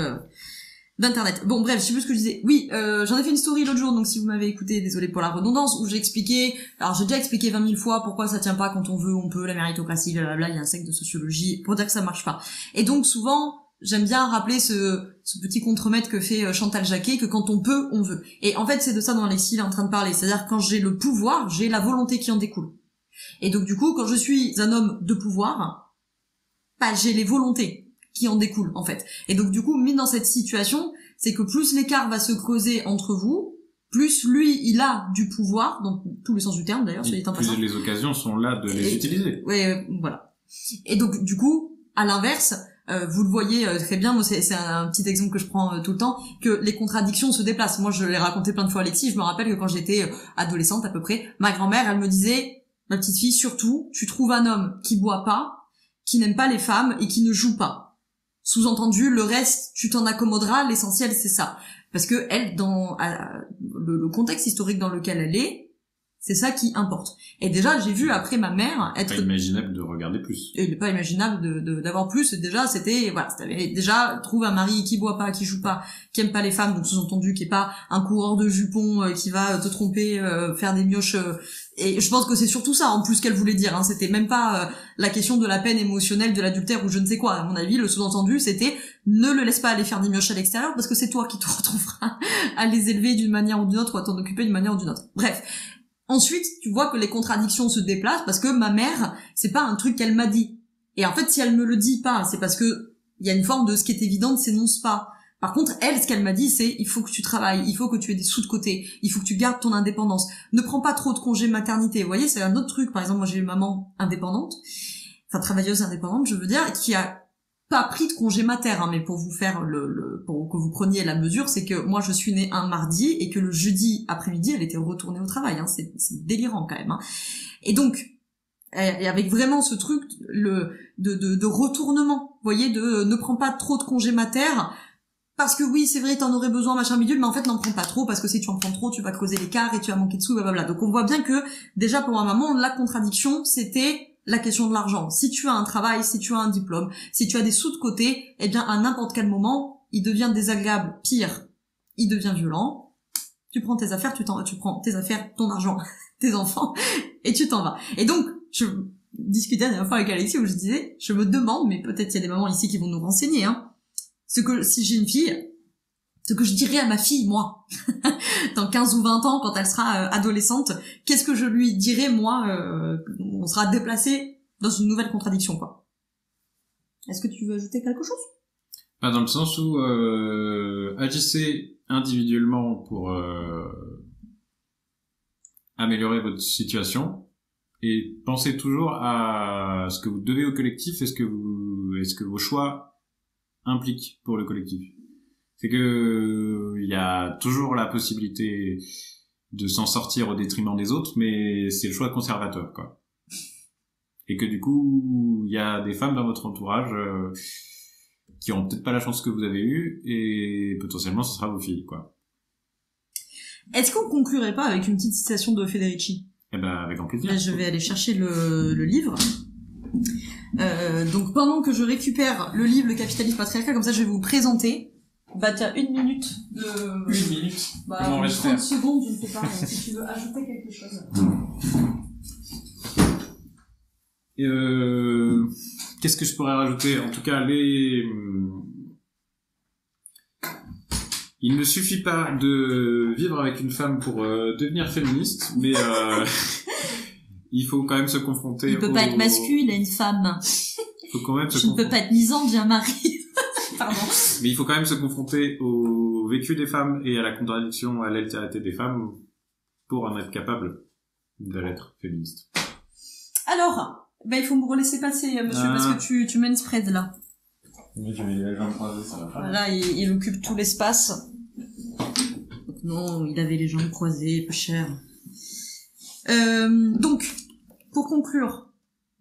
d'internet. Bon bref, je sais plus ce que je disais. Oui, j'en ai fait une story l'autre jour, donc si vous m'avez écouté, désolé pour la redondance, où j'ai expliqué, alors j'ai déjà expliqué 20 000 fois pourquoi ça tient pas quand on veut, on peut, la méritocratie, blablabla, il y a un sec de sociologie pour dire que ça marche pas. Et donc souvent, j'aime bien rappeler ce petit contremaître que fait Chantal Jacquet, que quand on peut, on veut. Et en fait, c'est de ça dont Alexis est en train de parler. C'est-à-dire que quand j'ai le pouvoir, j'ai la volonté qui en découle. Et donc du coup, quand je suis un homme de pouvoir, j'ai les volontés qui en découlent, en fait. Et donc du coup, mis dans cette situation, c'est que plus l'écart va se creuser entre vous, plus lui, il a du pouvoir, dans tous les sens du terme d'ailleurs, soyez en passant. Plus les occasions sont là de les utiliser. Ouais, voilà. Et donc du coup, à l'inverse, vous le voyez très bien, moi c'est un petit exemple que je prends tout le temps, que les contradictions se déplacent. Moi je l'ai raconté plein de fois à Alexis, je me rappelle que quand j'étais adolescente à peu près, ma grand-mère elle me disait, ma petite fille, surtout, tu trouves un homme qui boit pas, qui n'aime pas les femmes et qui ne joue pas. Sous-entendu, le reste, tu t'en accommoderas, l'essentiel c'est ça. Parce que elle, dans le contexte historique dans lequel elle est, C'est ça qui importe. Et déjà, j'ai vu après ma mère être... C'est pas imaginable de regarder plus. Il n'est pas imaginable d'avoir plus. Et déjà, c'était, voilà, t'avais déjà trouvé un mari qui boit pas, qui joue pas, qui aime pas les femmes, donc sous-entendu, qui est pas un coureur de jupons, qui va te tromper, faire des mioches, et je pense que c'est surtout ça, en plus, qu'elle voulait dire, hein. C'était même pas la question de la peine émotionnelle, de l'adultère ou je ne sais quoi. À mon avis, le sous-entendu, c'était ne le laisse pas aller faire des mioches à l'extérieur parce que c'est toi qui te retrouveras à les élever d'une manière ou d'une autre ou à t'en occuper d'une manière ou d'une autre. Bref. Ensuite, tu vois que les contradictions se déplacent parce que ma mère, c'est pas un truc qu'elle m'a dit. Et en fait, si elle me le dit pas, c'est parce que il y a une forme de ce qui est évident ne s'énonce pas. Par contre, elle, ce qu'elle m'a dit, c'est il faut que tu travailles, il faut que tu aies des sous de côté, il faut que tu gardes ton indépendance. Ne prends pas trop de congés maternité. Vous voyez, c'est un autre truc. Par exemple, moi, j'ai une maman indépendante, enfin travailleuse indépendante, je veux dire, qui a pas pris de congé mater, hein, mais pour vous faire pour que vous preniez la mesure, c'est que moi je suis née un mardi et que le jeudi après-midi elle était retournée au travail, hein, c'est délirant quand même, hein. Et donc et avec vraiment ce truc de retournement, vous voyez, de ne prends pas trop de congé mater parce que oui c'est vrai t'en aurais besoin machin bidule, mais en fait n'en prends pas trop parce que si tu en prends trop tu vas causer l'écart et tu vas manquer de sous, blablabla. Donc on voit bien que déjà pour ma maman la contradiction c'était la question de l'argent. Si tu as un travail, si tu as un diplôme, si tu as des sous de côté, eh bien, à n'importe quel moment, il devient désagréable. Pire, il devient violent. Tu prends tes affaires, tu prends tes affaires, ton argent, tes enfants, et tu t'en vas. Et donc, je discutais la dernière fois avec Alexis où je disais, je me demande, mais peut-être il y a des mamans ici qui vont nous renseigner, hein, si j'ai une fille, ce que je dirais à ma fille, moi, dans 15 ou 20 ans, quand elle sera adolescente, qu'est-ce que je lui dirais, moi, on sera déplacé dans une nouvelle contradiction, quoi. Est-ce que tu veux ajouter quelque chose? Pas dans le sens où agissez individuellement pour améliorer votre situation et pensez toujours à ce que vous devez au collectif et ce que vos choix impliquent pour le collectif. C'est que il y a toujours la possibilité de s'en sortir au détriment des autres, mais c'est le choix conservateur, quoi. Et que du coup, il y a des femmes dans votre entourage qui auront peut-être pas la chance que vous avez eue, et potentiellement ce sera vos filles, quoi. Est-ce qu'on conclurait pas avec une petite citation de Federici? Eh ben, avec grand plaisir. Là, je vais aller chercher le livre. Donc pendant que je récupère le livre Le capitalisme patriarcal, comme ça je vais vous présenter. Bah tiens, 1 minute de... 1 minute. Bah, comment on va 30 secondes, je ne sais pas, si tu veux ajouter quelque chose. Qu'est-ce que je pourrais rajouter? En tout cas, il ne suffit pas de vivre avec une femme pour devenir féministe, mais il faut quand même se confronter. Il peut pas être masculin, une femme. Il faut quand même Je ne peux pas être misandre, j'ai un mari. Pardon. Mais il faut quand même se confronter au vécu des femmes et à la contradiction, à l'altérité des femmes pour en être capable de l'être féministe. Alors, il faut me relaisser passer, monsieur, parce que tu mets une spread là. Oui, tu mets les jambes croisées, ça va pas. Voilà, il occupe tout l'espace. Donc non, il avait les jambes croisées, peu cher. Donc, pour conclure,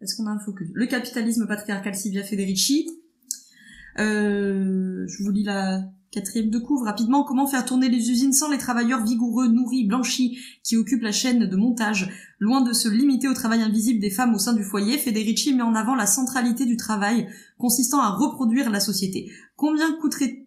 est-ce qu'on a un focus? Le capitalisme patriarcal, Silvia Federici. Je vous lis la 4e de couvre rapidement. Comment faire tourner les usines sans les travailleurs vigoureux, nourris, blanchis qui occupent la chaîne de montage? Loin de se limiter au travail invisible des femmes au sein du foyer, Federici met en avant la centralité du travail consistant à reproduire la société. Combien coûterait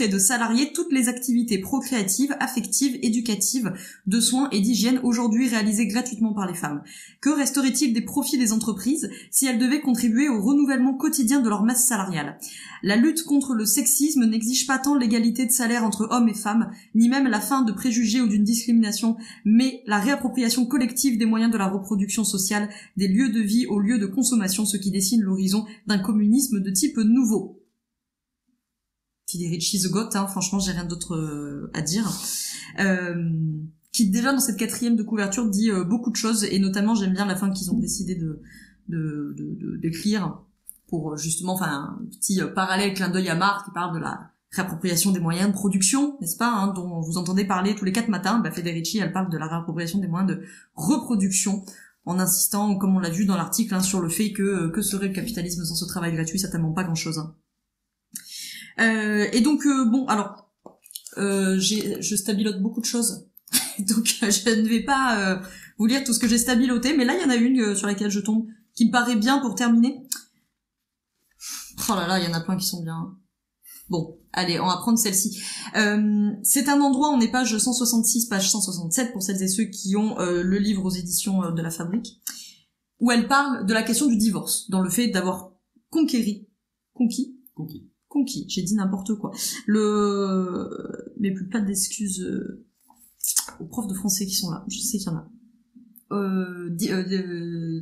de salarier toutes les activités procréatives, affectives, éducatives, de soins et d'hygiène aujourd'hui réalisées gratuitement par les femmes? Que resterait-il des profits des entreprises si elles devaient contribuer au renouvellement quotidien de leur masse salariale? La lutte contre le sexisme n'exige pas tant l'égalité de salaire entre hommes et femmes, ni même la fin de préjugés ou d'une discrimination, mais la réappropriation collective des moyens de la reproduction sociale, des lieux de vie aux lieux de consommation, ce qui dessine l'horizon d'un communisme de type nouveau. Federici the Goth, franchement j'ai rien d'autre à dire. Qui déjà dans cette 4e de couverture dit beaucoup de choses, et notamment j'aime bien la fin qu'ils ont décidé d'écrire pour justement, un petit parallèle, clin d'œil à Marx qui parle de la réappropriation des moyens de production, n'est-ce pas, dont vous entendez parler tous les 4 matins. Federici, elle parle de la réappropriation des moyens de reproduction, en insistant, comme on l'a vu dans l'article, sur le fait que serait le capitalisme sans ce travail gratuit, certainement pas grand-chose. Et donc, je stabilote beaucoup de choses. Donc je ne vais pas vous lire tout ce que j'ai stabiloté, mais là il y en a une sur laquelle je tombe qui me paraît bien pour terminer. Oh là là, il y en a plein qui sont bien. Bon, allez, on va prendre celle-ci. C'est un endroit, on est page 166, page 167 pour celles et ceux qui ont le livre aux éditions de la Fabrique, où elle parle de la question du divorce, dans le fait d'avoir conquis, j'ai dit n'importe quoi. Mais plus pas d'excuses aux profs de français qui sont là, je sais qu'il y en a.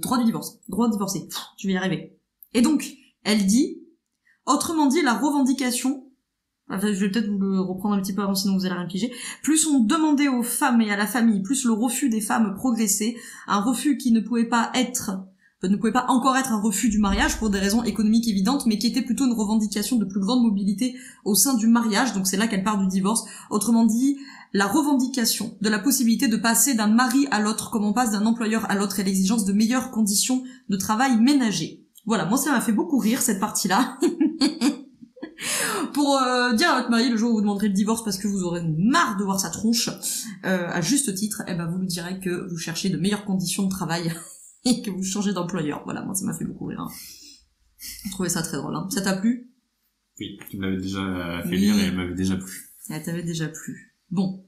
Droit du divorce, droit de divorcer, je vais y arriver. Et donc, elle dit, autrement dit, la revendication, enfin, je vais peut-être vous le reprendre un petit peu avant, sinon vous allez rien piger, plus on demandait aux femmes et à la famille, plus le refus des femmes progressait, un refus qui ne pouvait pas encore être un refus du mariage pour des raisons économiques évidentes, mais qui était plutôt une revendication de plus grande mobilité au sein du mariage, donc c'est là qu'elle parle du divorce. Autrement dit, la revendication de la possibilité de passer d'un mari à l'autre, comme on passe d'un employeur à l'autre, et l'exigence de meilleures conditions de travail ménagées. Voilà, moi ça m'a fait beaucoup rire cette partie-là. Pour dire à votre mari le jour où vous demanderez le divorce parce que vous aurez marre de voir sa tronche, à juste titre, vous lui direz que vous cherchez de meilleures conditions de travail et que vous changez d'employeur. Voilà, moi ça m'a fait beaucoup rire. Hein. Je trouvais ça très drôle. Hein. Ça t'a plu ? Oui, tu m'avais déjà fait lire et elle m'avait déjà plu. Elle t'avait déjà plu. Bon.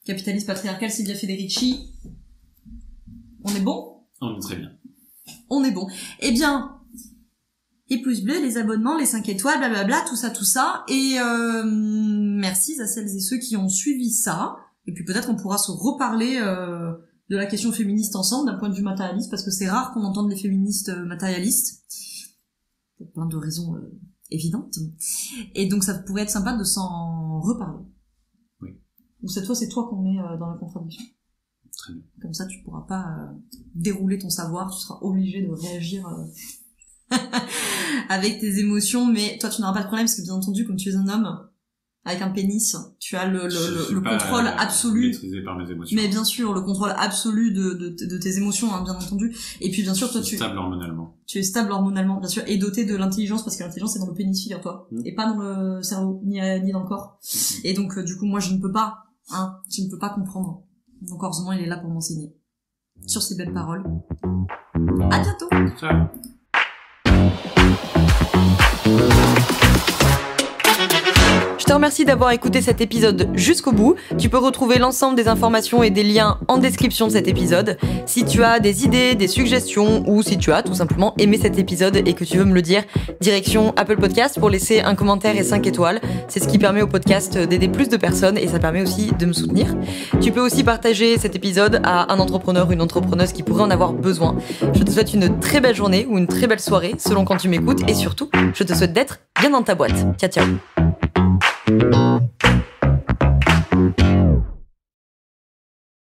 Capitalisme patriarcal, Silvia Federici. On est bon ? On est très bien. On est bon. Eh bien, les pouces bleus, les abonnements, les 5 étoiles, blablabla, tout ça. Et merci à celles et ceux qui ont suivi ça. Et puis peut-être on pourra se reparler de la question féministe ensemble, d'un point de vue matérialiste, parce que c'est rare qu'on entende les féministes matérialistes. Pour plein de raisons évidentes. Et donc ça pourrait être sympa de s'en reparler. Oui. Donc cette fois, c'est toi qu'on met dans la contradiction. Très bien. Comme ça, tu pourras pas dérouler ton savoir, tu seras obligé de réagir avec tes émotions, mais toi, tu n'auras pas de problème, parce que bien entendu, comme tu es un homme, avec un pénis, tu as le contrôle absolu. Maîtrisé par mes émotions. Mais bien sûr, le contrôle absolu de tes émotions, hein, bien entendu. Et puis bien sûr, toi, tu es stable hormonalement, bien sûr, et doté de l'intelligence, parce que l'intelligence c'est dans le pénis, figure-toi, et pas dans le cerveau, ni dans le corps. Et donc, du coup, moi, je ne peux pas comprendre. Donc, heureusement, il est là pour m'enseigner. Sur ces belles paroles. À bientôt. Ciao. Je te remercie d'avoir écouté cet épisode jusqu'au bout. Tu peux retrouver l'ensemble des informations et des liens en description de cet épisode. Si tu as des idées, des suggestions, ou si tu as tout simplement aimé cet épisode et que tu veux me le dire, direction Apple Podcast pour laisser un commentaire et 5 étoiles. C'est ce qui permet au podcast d'aider plus de personnes et ça permet aussi de me soutenir. Tu peux aussi partager cet épisode à un entrepreneur ou une entrepreneuse qui pourrait en avoir besoin. Je te souhaite une très belle journée ou une très belle soirée selon quand tu m'écoutes et surtout, je te souhaite d'être bien dans ta boîte. Ciao, ciao.